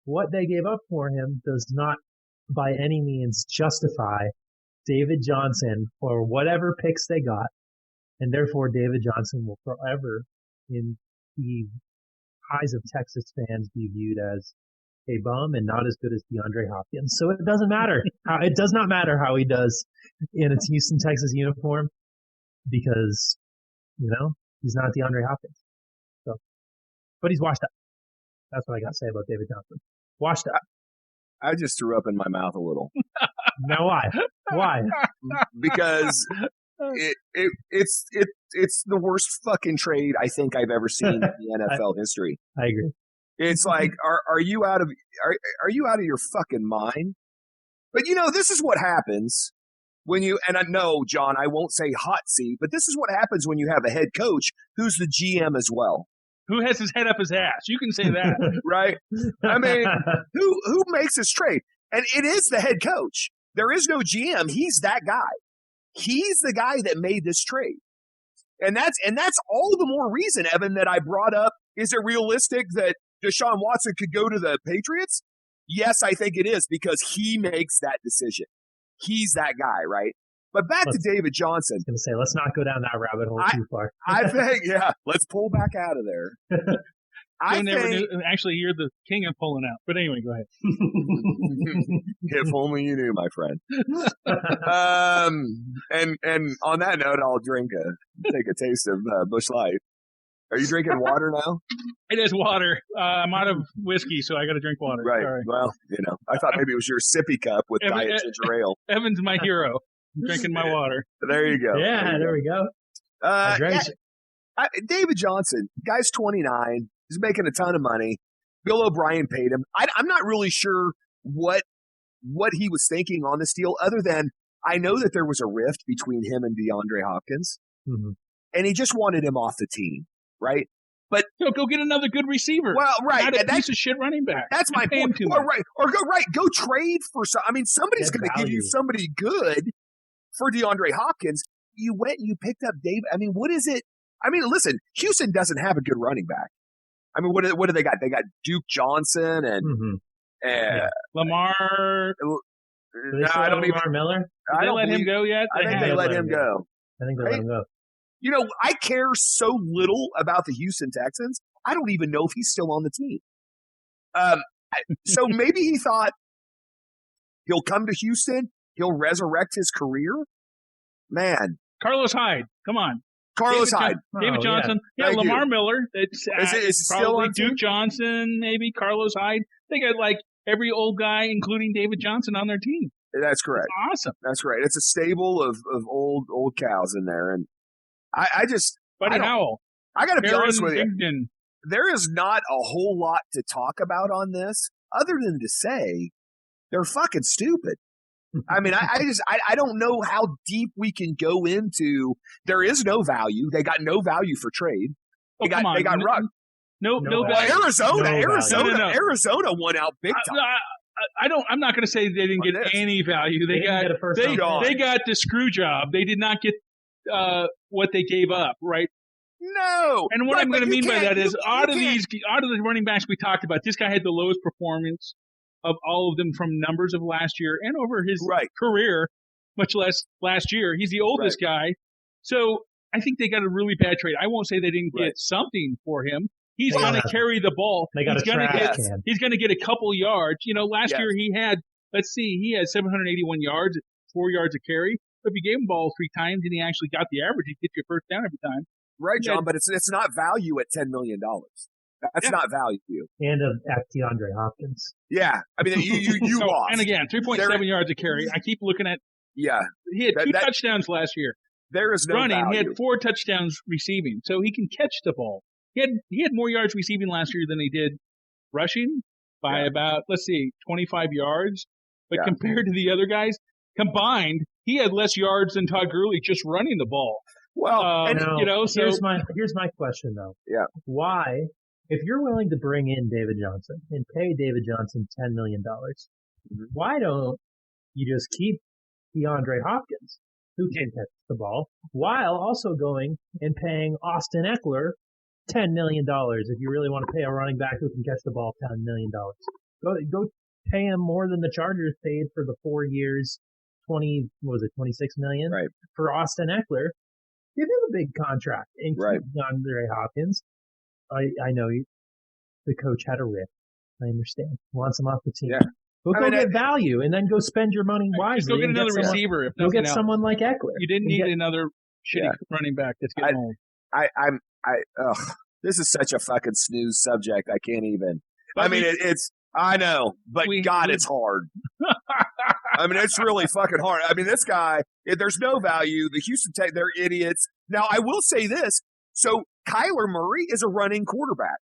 S1: what they gave up for him does not by any means justify David Johnson or whatever picks they got. And therefore, David Johnson will forever, in the eyes of Texas fans, be viewed as a bum and not as good as DeAndre Hopkins. So it doesn't matter. It does not matter how he does in a Houston, Texas uniform because, he's not DeAndre Hopkins. So, but he's washed up. That's what I got to say about David Johnson. Washed up.
S2: I just threw up in my mouth a little.
S1: Now why? Why?
S2: Because it's the worst fucking trade I think I've ever seen in the NFL history.
S1: I agree.
S2: It's like, are you out of your fucking mind? But this is what happens when you, and I know, John, I won't say hot seat, but this is what happens when you have a head coach who's the GM as well.
S3: Who has his head up his ass? You can say that.
S2: Right? I mean, who makes this trade? And it is the head coach. There is no GM. He's that guy. He's the guy that made this trade. And that's all the more reason, Evan, that I brought up, is it realistic that Deshaun Watson could go to the Patriots? Yes, I think it is because he makes that decision. He's that guy, right? But back to David Johnson.
S1: I was going to say, let's not go down that rabbit hole too far.
S2: I think, let's pull back out of there.
S3: Actually, you're the king of pulling out. But anyway, go ahead.
S2: If only you knew, my friend. And on that note, I'll take a taste of Busch Light. Are you drinking water now?
S3: It is water. I'm out of whiskey, so I got to drink water.
S2: Right.
S3: Sorry.
S2: Well, I thought maybe it was your sippy cup with Diet Ginger Ale.
S3: Evan's my hero. I'm drinking my water.
S2: There you go.
S1: Yeah, there we go.
S2: David Johnson, guy's 29. He's making a ton of money. Bill O'Brien paid him. I'm not really sure what he was thinking on this deal, other than I know that there was a rift between him and DeAndre Hopkins, and he just wanted him off the team, right? But
S3: go get another good receiver.
S2: Well, right,
S3: not a piece of shit running back.
S2: That's my point. Go trade for some. I mean, somebody's going to give you somebody good for DeAndre Hopkins. You went and you picked up David. I mean, what is it? I mean, listen, Houston doesn't have a good running back. I mean, what do they got? They got Duke Johnson and
S3: Lamar.
S1: I don't even. Lamar Miller.
S3: Did they let him go yet?
S2: I think they let him go.
S1: I think they let him go.
S2: I care so little about the Houston Texans. I don't even know if he's still on the team. So maybe he thought he'll come to Houston. He'll resurrect his career. Man.
S3: Carlos Hyde. Come on.
S2: Carlos Hyde.
S3: David Johnson. Yeah, Lamar Miller. It's
S2: is still on
S3: Duke Johnson, maybe. Carlos Hyde. They got every old guy, including David Johnson, on their team.
S2: That's correct.
S3: It's awesome.
S2: That's right. It's a stable of old cows in there. And
S3: Buddy Howell.
S2: I got to be honest with you. There is not a whole lot to talk about on this other than to say they're fucking stupid. I mean, I don't know how deep we can go into. There is no value. They got no value for trade. They got Ruck.
S3: No value.
S2: Arizona won out big time.
S3: I'm not going to say they didn't get any value. They got the screw job. They did not get what they gave up, right?
S2: No.
S3: And what I'm going to mean by that is out of the running backs we talked about, this guy had the lowest performance of all of them from numbers of last year and over his career, much less last year. He's the oldest guy. So I think they got a really bad trade. I won't say they didn't get something for him. He's going to carry the ball. He's going to get a couple yards. Last year he had 781 yards, 4 yards a carry. But if you gave him the ball 3 times and he actually got the average, he'd get you a first down every time.
S2: Right, John, but it's not value at $10 million. That's not value.
S1: And at DeAndre Hopkins.
S2: Yeah. I mean, you lost.
S3: And again, 3.7 yards a carry. I keep looking at.
S2: Yeah.
S3: He had 2 touchdowns last year.
S2: There is no
S3: running.
S2: value.
S3: He had 4 touchdowns receiving, so he can catch the ball. He had more yards receiving last year than he did rushing by about 25 yards. But compared to the other guys combined, he had less yards than Todd Gurley just running the ball.
S2: Well,
S1: here's my question though.
S2: Yeah.
S1: Why, if you're willing to bring in David Johnson and pay David Johnson $10 million, why don't you just keep DeAndre Hopkins, who can catch the ball, while also going and paying Austin Eckler $10 million if you really want to pay a running back who can catch the ball $10 million. Go pay him more than the Chargers paid for the 4 years, $26 million for Austin Eckler. Give him a big contract and keep DeAndre Hopkins. I know the coach had a rift. I understand. Wants him off the team.
S2: Yeah.
S1: Go get value and then go spend your money wisely.
S3: Go get another receiver.
S1: Go get someone like Eckler.
S3: You didn't need another shitty running back that's getting old.
S2: This is such a fucking snooze subject. I can't even. I know, but it's hard. I mean, it's really fucking hard. I mean, this guy, there's no value. The Houston Tech, they're idiots. Now, I will say this. So, Kyler Murray is a running quarterback,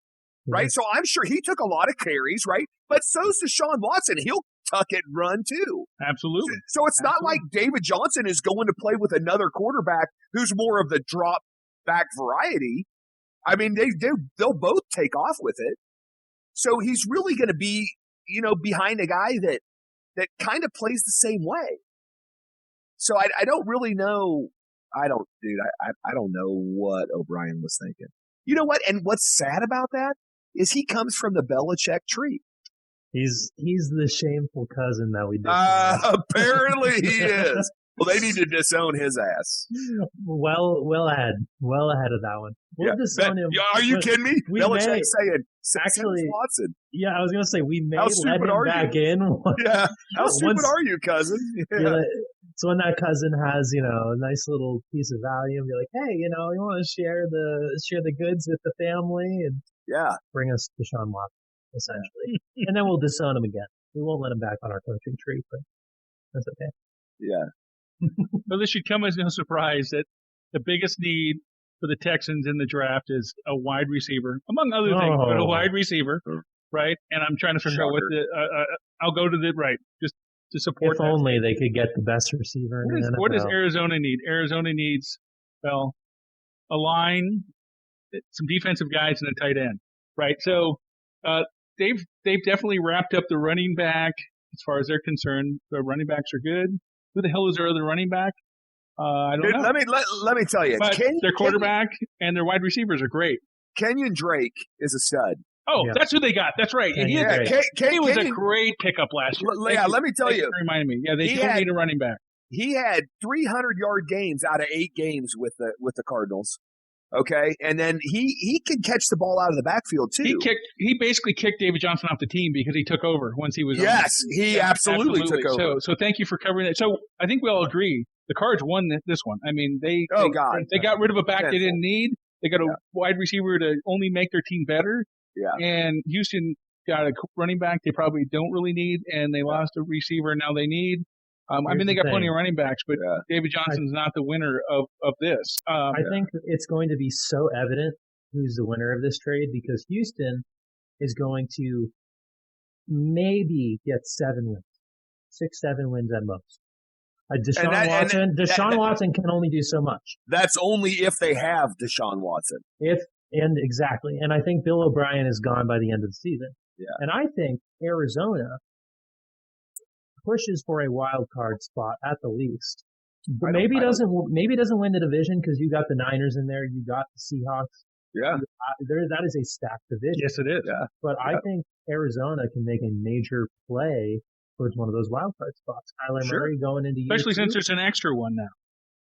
S2: right? So, I'm sure he took a lot of carries, right? But so's Deshaun Watson. He'll tuck it and run, too.
S3: Absolutely.
S2: So, it's not like David Johnson is going to play with another quarterback who's more of the drop-back variety. I mean, they'll both take off with it. So he's really going to be, behind a guy that kind of plays the same way. So I don't really know. I don't know what O'Brien was thinking. You know what? And what's sad about that is he comes from the Belichick tree.
S1: He's the shameful cousin that we did.
S2: Apparently he is. Well, they need to disown his ass.
S1: Well ahead of that one. We'll disown him.
S2: Are you kidding me? Belichick saying,
S1: actually,
S2: Watson.
S1: Yeah, I was going to say, we may let him back in.
S2: Yeah. How stupid are you, cousin? Yeah.
S1: So when that cousin has, a nice little piece of value, and be like, hey, you want to share the goods with the family and bring us Deshaun Watson, essentially. And then we'll disown him again. We won't let him back on our coaching tree, but that's okay.
S2: Yeah.
S3: Well, this should come as no surprise that the biggest need for the Texans in the draft is a wide receiver, among other things, but a wide receiver, right? And I'm trying to figure out what I'll go to the right, just to support.
S1: If only they could get the best receiver in the NFL.
S3: What does Arizona need? Arizona needs, a line, some defensive guys, and a tight end, right? So they've definitely wrapped up the running back as far as they're concerned. The running backs are good. Who the hell is their other running back? I don't know.
S2: Let me tell you.
S3: But their quarterback and their wide receivers are great.
S2: Kenyon Drake is a stud.
S3: Oh, that's who they got. That's right. He was a great pickup last year.
S2: Let me tell you.
S3: Remind me. Yeah, they don't need a running back.
S2: He had 300-yard games out of 8 games with the Cardinals. Okay, and then he could catch the ball out of the backfield too.
S3: He basically kicked David Johnson off the team because he took over once he was.
S2: Yes, he absolutely took over.
S3: So thank you for covering that. So I think we all agree the Cards won this one. I mean, they got rid of a back they didn't need. They got a wide receiver to only make their team better. Yeah, and Houston got a running back they probably don't really need, and they lost a receiver now they need. They got plenty of running backs, but David Johnson's not the winner of this.
S1: I think it's going to be so evident who's the winner of this trade because Houston is going to maybe get 7 wins, 6-7 wins at most. Deshaun Watson can only do so much.
S2: That's only if they have Deshaun Watson.
S1: Exactly. And I think Bill O'Brien is gone by the end of the season. Yeah. And I think Arizona pushes for a wild card spot at the least. But maybe doesn't win the division because you got the Niners in there, you got the Seahawks. Yeah. That is a stacked division.
S3: Yes, it is.
S2: Yeah.
S1: But I think Arizona can make a major play towards one of those wild card spots. Kyler Murray going into
S3: especially since there's an extra one now.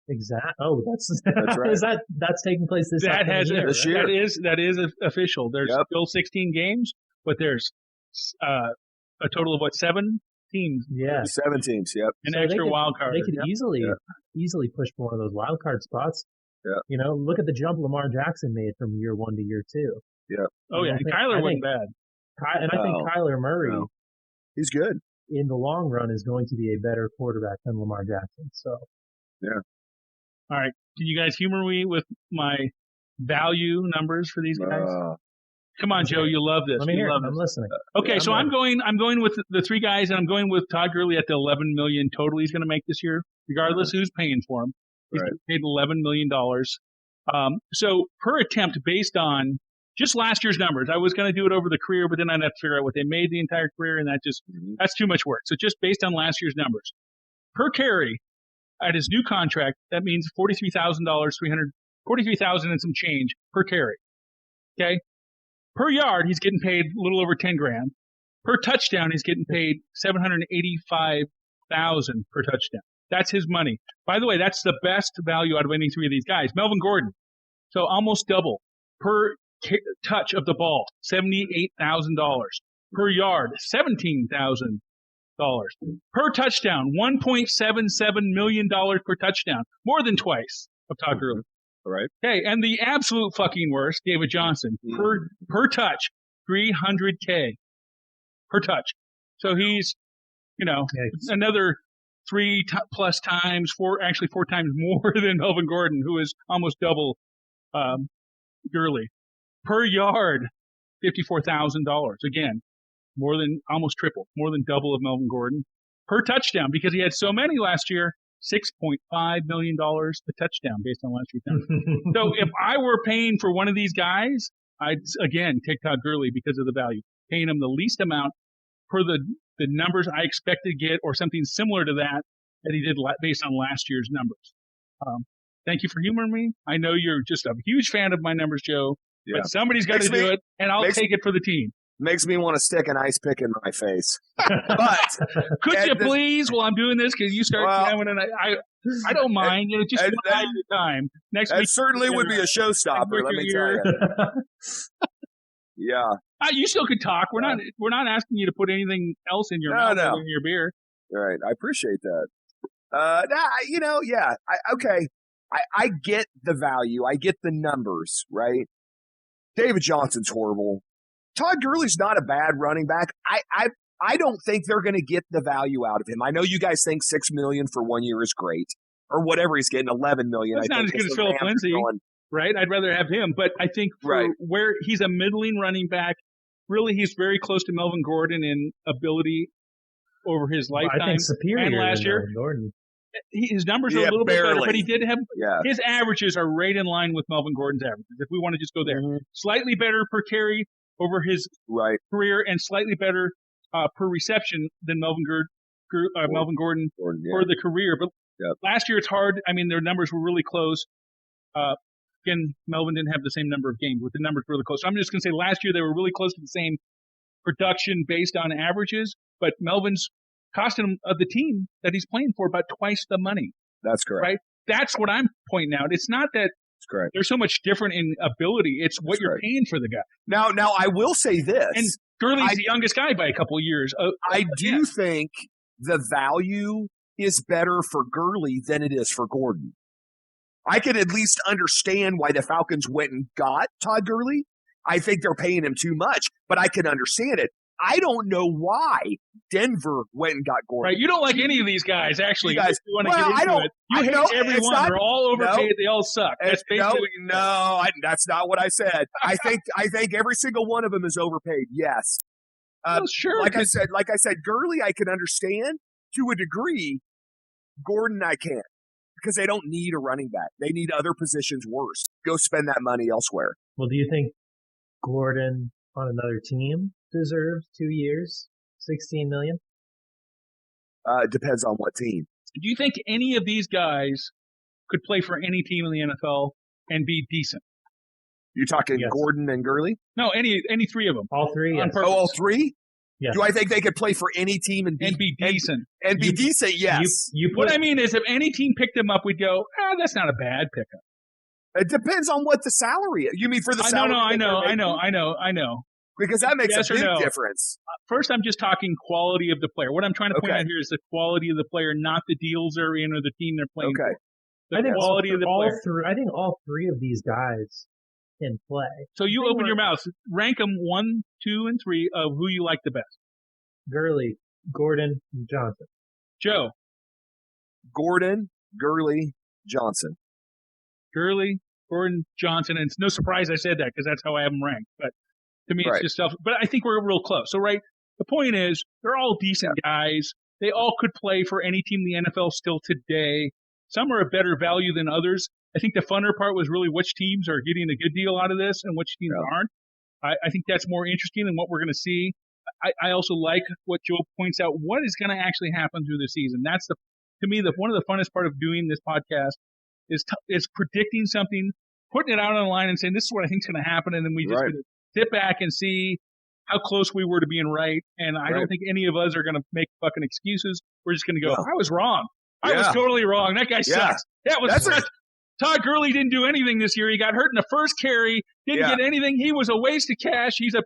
S1: Exactly. Oh, that's right. That's taking place this year.
S3: That is official. There's still 16 games, but there's a total of 7 teams.
S1: Yeah.
S2: 7 teams, yep.
S3: An extra wild card.
S1: They could easily push for one of those wild card spots. Yeah. Look at the jump Lamar Jackson made from year 1 to year 2.
S2: Yeah.
S3: Oh, yeah. And Kyler wasn't bad.
S1: I think Kyler Murray,
S2: he's good.
S1: In the long run, is going to be a better quarterback than Lamar Jackson. So.
S2: Yeah.
S3: All right. Can you guys humor me with my value numbers for these guys? Come on, Joe. You love this.
S1: Let me hear. I'm listening.
S3: Okay, so I'm going with the 3 guys, and I'm going with Todd Gurley at the $11 million total he's going to make this year, regardless who's paying for him. He's paid $11 million. So per attempt, based on just last year's numbers, I was going to do it over the career, but then I'd have to figure out what they made the entire career, and that's too much work. So just based on last year's numbers, per carry at his new contract, that means $43,000, $43,000 and some change per carry. Okay. Per yard, he's getting paid a little over $10,000. Per touchdown, he's getting paid $785,000 per touchdown. That's his money. By the way, that's the best value out of any 3 of these guys. Melvin Gordon, so almost double per touch of the ball, $78,000 per yard, $17,000 per touchdown, $1.77 million per touchdown, more than twice of Todd Gurley.
S2: All right.
S3: Okay, and the absolute fucking worst, David Johnson, per touch, $300K per touch. So he's, another 3+ times, 4 times more than Melvin Gordon, who is almost double Gurley. Per yard, $54,000. Again, almost triple, more than double of Melvin Gordon. Per touchdown, because he had so many last year, $6.5 million a touchdown based on last year's numbers. So if I were paying for one of these guys, I'd, again, take Todd Gurley because of the value. Paying him the least amount per the numbers I expected to get or something similar to that he did based on last year's numbers. Thank you for humoring me. I know you're just a huge fan of my numbers, Joe, but somebody's got to do it, and I'll take it for the team.
S2: Makes me want to stick an ice pick in my face. But
S3: could you please, while I'm doing this, because you start yamming, and I don't mind. Just one night at a time. Next week,
S2: certainly would be a showstopper. Let me tell you. Yeah.
S3: You still could talk. We're not asking you to put anything else in your mouth other than your beer.
S2: All right. I appreciate that. Okay. I get the value. I get the numbers, right? David Johnson's horrible. Todd Gurley's not a bad running back. I don't think they're going to get the value out of him. I know you guys think $6 million for 1 year is great, or whatever he's getting, $11 million.
S3: That's not as good as Philip Lindsay, right? I'd rather have him, but I think where he's a middling running back, really he's very close to Melvin Gordon in ability over his lifetime.
S1: I think superior
S3: and last year.
S1: Gordon.
S3: His numbers are a little bit better, but he did have his averages are right in line with Melvin Gordon's averages. If we want to just go there, slightly better per carry over his career, and slightly better per reception than Melvin Gordon for the career. But last year it's hard. I mean, their numbers were really close. Again, Melvin didn't have the same number of games, but the numbers were really close. So I'm just going to say last year they were really close to the same production based on averages, but Melvin's costing him the team that he's playing for about twice the money.
S2: That's correct.
S3: Right? That's what I'm pointing out. It's not that they're so much different in ability. It's what you're paying for the guy.
S2: Now I will say this.
S3: And Gurley's the youngest guy by a couple of years.
S2: I do think the value is better for Gurley than it is for Gordon. I can at least understand why the Falcons went and got Todd Gurley. I think they're paying him too much, but I can understand it. I don't know why Denver went and got Gordon.
S3: Right, you don't like any of these guys, actually.
S2: You guys,
S3: you want to get into it. You hate everyone. They're all overpaid. They all suck. That's basically
S2: that's not what I said. I think every single one of them is overpaid. Yes.
S3: Sure.
S2: Like I said, Gurley I can understand to a degree. Gordon I can't, because they don't need a running back. They need other positions worse. Go spend that money elsewhere.
S1: Well, do you think Gordon on another team deserves 2 years, $16 million?
S2: Depends on what team.
S3: Do you think any of these guys could play for any team in the NFL and be decent?
S2: You're talking Gordon and Gurley?
S3: No, any three of them.
S1: All three? Yes.
S2: Oh, all three?
S1: Yes.
S2: Do I think they could play for any team and
S3: be decent?
S2: And be decent, yes.
S3: What I mean is, if any team picked them up, we'd go, that's not a bad pickup.
S2: It depends on what the salary is. You mean for the salary?
S3: I know.
S2: Because that makes a big difference.
S3: First, I'm just talking quality of the player. What I'm trying to point out here is the quality of the player, not the deals they're in or the team they're playing for. The quality of the player.
S1: I think all three of these guys can play.
S3: So you open your mouth. Rank them 1, 2, and 3 of who you like the best.
S1: Gurley, Gordon, and Johnson.
S3: Joe.
S2: Gordon, Gurley, Johnson.
S3: Gurley, Gordon, Johnson. And it's no surprise I said that because that's how I have them ranked. But to me, it's just stuff. But I think we're real close. So, the point is, they're all decent guys. They all could play for any team in the NFL still today. Some are a better value than others. I think the funner part was really which teams are getting a good deal out of this and which teams aren't. I think that's more interesting than what we're going to see. I also like what Joe points out. What is going to actually happen through the season? That's to me, one of the funnest part of doing this podcast is predicting something, putting it out on the line and saying, this is what I think is going to happen. And then we just sit back and see how close we were to being right. And I don't think any of us are going to make fucking excuses. We're just going to go, I was wrong. I was totally wrong. That guy sucks. Todd Gurley didn't do anything this year. He got hurt in the first carry, didn't get anything. He was a waste of cash. He's a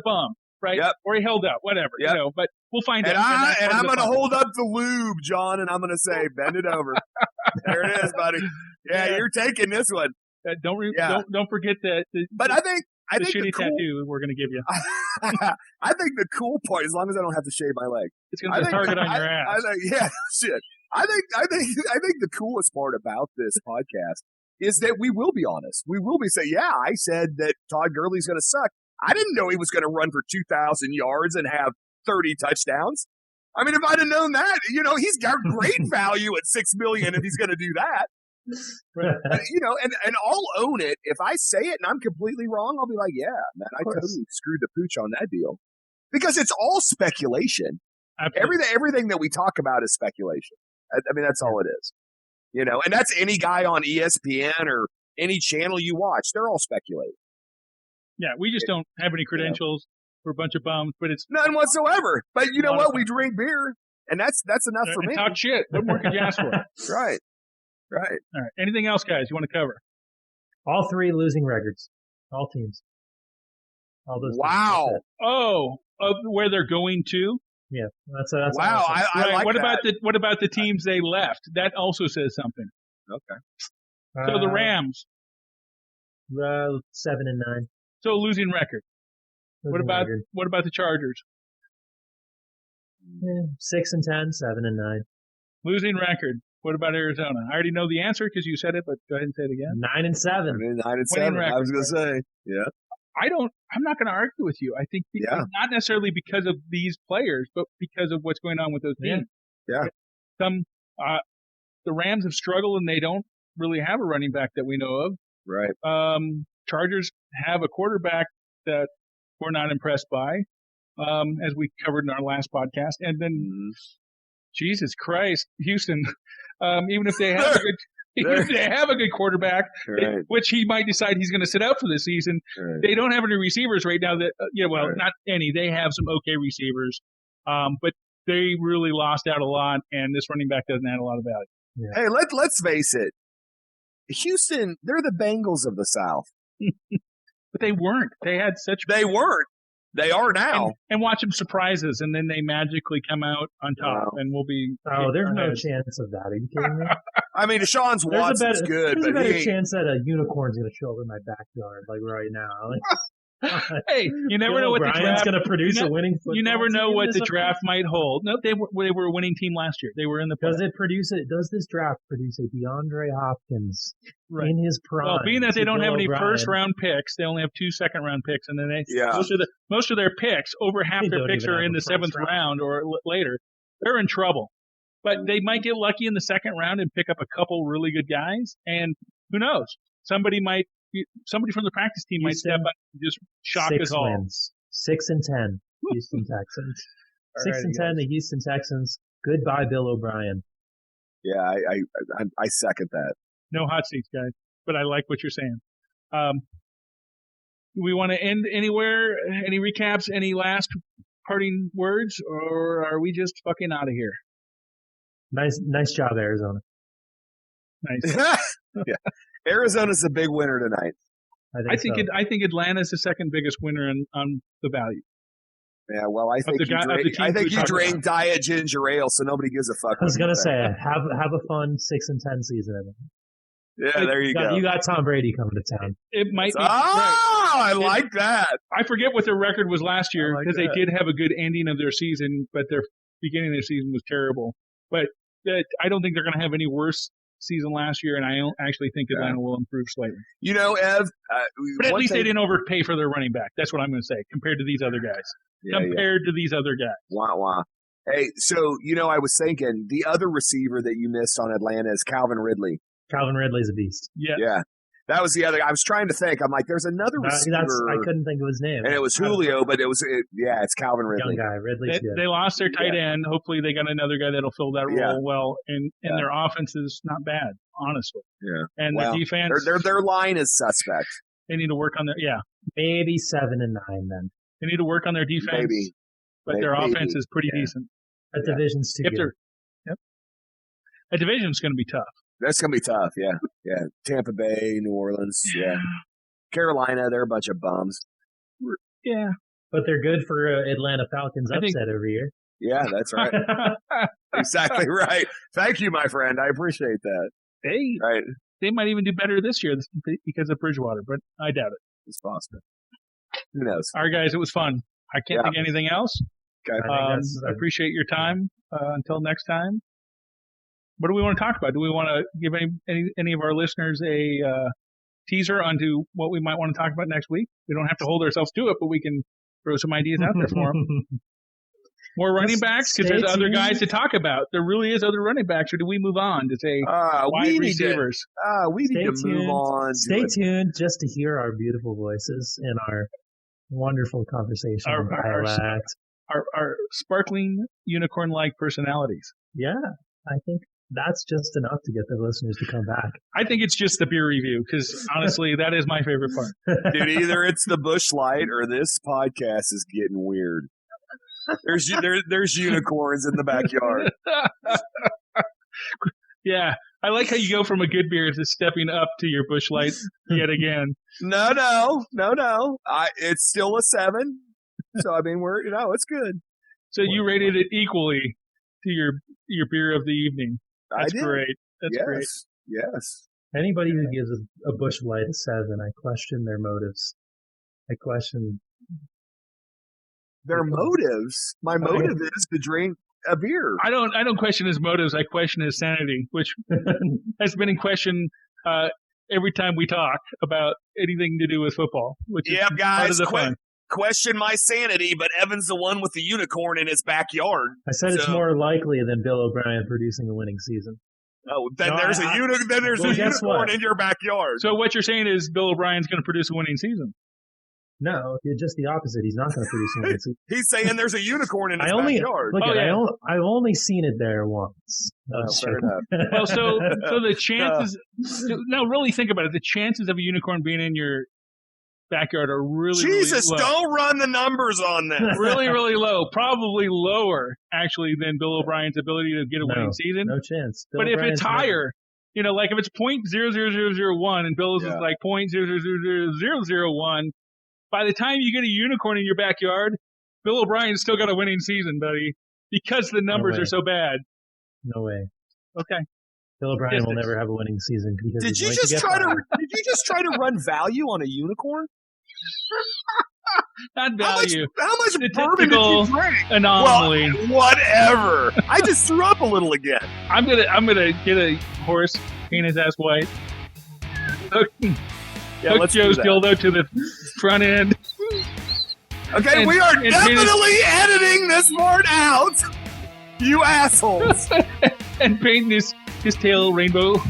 S3: bum, right? Or he held up, whatever. But we'll find out.
S2: And I'm going to hold up the lube, John, and I'm going to say, bend it over. There it is, buddy. Yeah, you're taking this one.
S3: Don't forget that.
S2: But I think
S3: the shitty tattoo we're going to give you.
S2: I think the cool part, as long as I don't have to shave my leg,
S3: it's going to be a target on your ass.
S2: Shit. I think the coolest part about this podcast is that we will be honest. We will be saying, I said that Todd Gurley's going to suck. I didn't know he was going to run for 2,000 yards and have 30 touchdowns. I mean, if I'd have known that, he's got great value at $6 million if he's going to do that. And I'll own it. If I say it and I'm completely wrong, I'll be like, man, I totally screwed the pooch on that deal. Because it's all speculation. Everything that we talk about is speculation. I mean, that's all it is. And that's any guy on ESPN or any channel you watch. They're all speculating.
S3: Yeah, we just don't have any credentials. We're a bunch of bums, but it's
S2: none whatsoever. But you know what? We drink beer, and that's enough for me.
S3: Talk shit. What more could you ask for?
S2: Right.
S3: All right. Anything else, guys? You want to cover?
S1: All 3 losing records. All teams. All those.
S2: Wow.
S3: Oh, where they're going to?
S1: Yeah, that's
S2: wow.
S1: Awesome.
S2: I like
S3: that. What about the teams they left? That also says something.
S2: Okay.
S3: So the Rams.
S1: 7-9.
S3: So losing record. What about the Chargers?
S1: 6-10, 7-9.
S3: Losing record. What about Arizona? I already know the answer because you said it, but go ahead and say it again.
S1: 9-7.
S2: 9-7. I was going to say, yeah.
S3: I'm not going to argue with you. I think not necessarily because of these players, but because of what's going on with those teams.
S2: Yeah.
S3: The Rams have struggled and they don't really have a running back that we know of.
S2: Right.
S3: Chargers have a quarterback that we're not impressed by, as we covered in our last podcast. And then, Jesus Christ, Houston, even if they have a good, if they have a good quarterback, which he might decide he's going to sit out for this season, they don't have any receivers right now that, not any. They have some okay receivers, but they really lost out a lot, and this running back doesn't add a lot of value.
S2: Yeah. Hey, let's face it. Houston, they're the Bengals of the South.
S3: But they weren't. They had such.
S2: They weren't. They are now.
S3: And watch them surprise us, and then they magically come out on top, and we'll be.
S1: Oh, there's no chance of that. Are you kidding me?
S2: I mean, Deshaun Watson's good,
S1: there's
S2: but
S1: a better chance that a unicorn's going to show up in my backyard, like right now.
S3: Hey, you never know what the draft's
S1: going to produce a winning football.
S3: You never know what the draft might hold. No, they were a winning team last year. They were in the playoffs.
S1: Does this draft produce a DeAndre Hopkins in his prime?
S3: Well, being that they don't have any first round picks, they only have 2 second round picks, and then most of their picks, over half their picks are in the 7th round or later. They're in trouble. But they might get lucky in the 2nd round and pick up a couple really good guys, and who knows? Somebody from the practice team might step up and just shock us all.
S1: 6-10, Houston Texans. 6-10, the Houston Texans. Goodbye, Bill O'Brien.
S2: Yeah, I second that.
S3: No hot seats, guys, but I like what you're saying. We want to end anywhere? Any recaps? Any last parting words, or are we just fucking out of here?
S1: Nice job, Arizona.
S3: Nice.
S2: Yeah. Arizona's the big winner tonight.
S3: I think Atlanta's the second biggest winner on the value.
S2: Yeah, well, I think you drink diet ginger ale, so nobody gives a fuck.
S1: I was gonna say, have a fun 6-10 season.
S2: Yeah, there you go.
S1: You got Tom Brady coming to town.
S3: It might be.
S2: I like that.
S3: I forget what their record was last year because they did have a good ending of their season, but their beginning of their season was terrible. But I don't think they're going to have any worse season last year, and I actually think Atlanta will improve slightly.
S2: You know, Ev,
S3: but at least they didn't overpay for their running back. That's what I'm going to say, compared to these other guys. To these other guys.
S2: Wah, wah. Hey, so, I was thinking, the other receiver that you missed on Atlanta is Calvin Ridley.
S1: Calvin Ridley's a beast.
S2: Yeah. That was the other. I was trying to think. I'm like, there's another receiver.
S1: I couldn't think of his name.
S2: And it was Julio, but it's Calvin Ridley.
S1: Young guy. Ridley's good.
S3: They lost their tight end. Hopefully they got another guy that'll fill that role well. And their offense is not bad, honestly.
S2: Yeah.
S3: And the defense.
S2: Their line is suspect.
S3: They need to work on their,
S1: maybe 7-9 then.
S3: They need to work on their defense.
S2: Maybe.
S3: But their offense is pretty decent.
S1: That division's too good.
S3: Yep. That division's going to be tough.
S2: That's going to be tough, yeah. Yeah. Tampa Bay, New Orleans, yeah. Carolina, they're a bunch of bums.
S3: Yeah.
S1: But they're good for Atlanta Falcons upset every year.
S2: Yeah, that's right. Exactly right. Thank you, my friend. I appreciate that.
S3: They might even do better this year because of Bridgewater, but I doubt it.
S2: It's possible. Who knows?
S3: All right, guys, it was fun. I can't think of anything else.
S2: Okay.
S3: I appreciate your time. Until next time. What do we want to talk about? Do we want to give any of our listeners a teaser onto what we might want to talk about next week? We don't have to hold ourselves to it, but we can throw some ideas out there for them. More running backs? Because there's other guys to talk about. There really is other running backs, or do we move on to say wide receivers?
S2: We need to move on.
S1: Stay tuned just to hear our beautiful voices and our wonderful conversation and dialect.
S3: Our sparkling unicorn-like personalities.
S1: Yeah, I think that's just enough to get the listeners to come back.
S3: I think it's just the beer review because honestly, that is my favorite part.
S2: Dude, either it's the Busch Light or this podcast is getting weird. There's unicorns in the backyard.
S3: Yeah, I like how you go from a good beer to stepping up to your Busch Light yet again.
S2: No. It's still a 7. So I mean, it's good.
S3: So you rated it equally to your beer of the evening. That's great. That's great.
S2: Yes.
S1: Anybody who gives a Busch Light a 7, I question their motives. I question
S2: their motives. My motive is to drink a beer.
S3: I don't question his motives. I question his sanity, which has been in question every time we talk about anything to do with football. Which is
S2: guys,
S3: part of the fun.
S2: Question my sanity, but Evan's the one with the unicorn in his backyard.
S1: I said it's more likely than Bill O'Brien producing a winning season.
S2: Oh, then there's a unicorn in your backyard.
S3: So what you're saying is Bill O'Brien's going to produce a winning season?
S1: No, just the opposite. He's not going to produce a winning season.
S2: He's saying there's a unicorn in his backyard.
S1: I've only seen it there once.
S2: Fair enough.
S3: Well, so the chances. No, really think about it. The chances of a unicorn being in your backyard are really,
S2: Jesus,
S3: really low.
S2: Don't run the numbers on this.
S3: Really, really low. Probably lower, actually, than Bill O'Brien's ability to get a winning season.
S1: No chance.
S3: But if it's higher, like if it's 0.00001 and Bill's is like 0.0000001, by the time you get a unicorn in your backyard, Bill O'Brien's still got a winning season, buddy, because the numbers are so bad.
S1: No way.
S3: Okay.
S1: Bill O'Brien will never have a winning season.
S2: Did you just try to run value on a unicorn?
S3: Not value.
S2: How much bourbon did you drink?
S3: Anomaly.
S2: Well, whatever. I just threw up a little again.
S3: I'm gonna get a horse, paint his ass white. Hook Joe's dildo to the front end.
S2: Okay, we are definitely editing this part out. You assholes.
S3: And paint his tail rainbow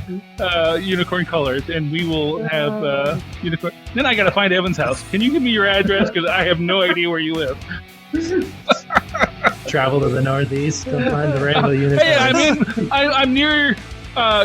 S3: unicorn colors, and we will have unicorn. Then I gotta find Evan's house. Can you give me your address? Because I have no idea where you live.
S1: Travel to the northeast, go find the rainbow unicorn.
S3: Hey, I'm near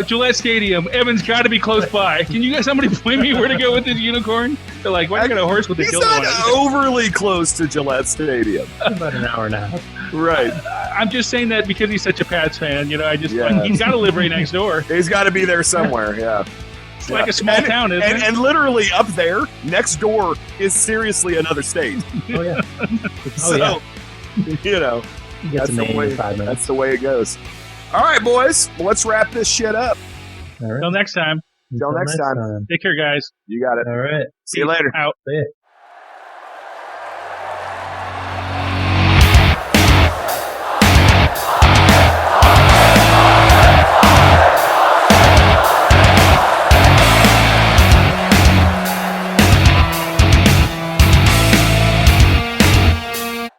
S3: Gillette Stadium. Evan's got to be close by. Can you guys somebody point me where to go with this unicorn? They're like, why do you got a horse with a dildo?
S2: He's not overly close to Gillette Stadium.
S1: About an hour and a half.
S2: Right.
S3: I'm just saying that because he's such a Pats fan. He's got to live right next door.
S2: He's got to be there somewhere. Yeah.
S3: It's like a small town, isn't it?
S2: And literally up there, next door, is seriously another state.
S1: Oh yeah.
S2: That's the way it goes. All right, boys. Well, let's wrap this shit up.
S1: All right.
S3: Until next time.
S2: Until next time.
S3: Take care, guys.
S2: You got it.
S1: All right.
S2: See you later.
S3: Out.
S1: See ya.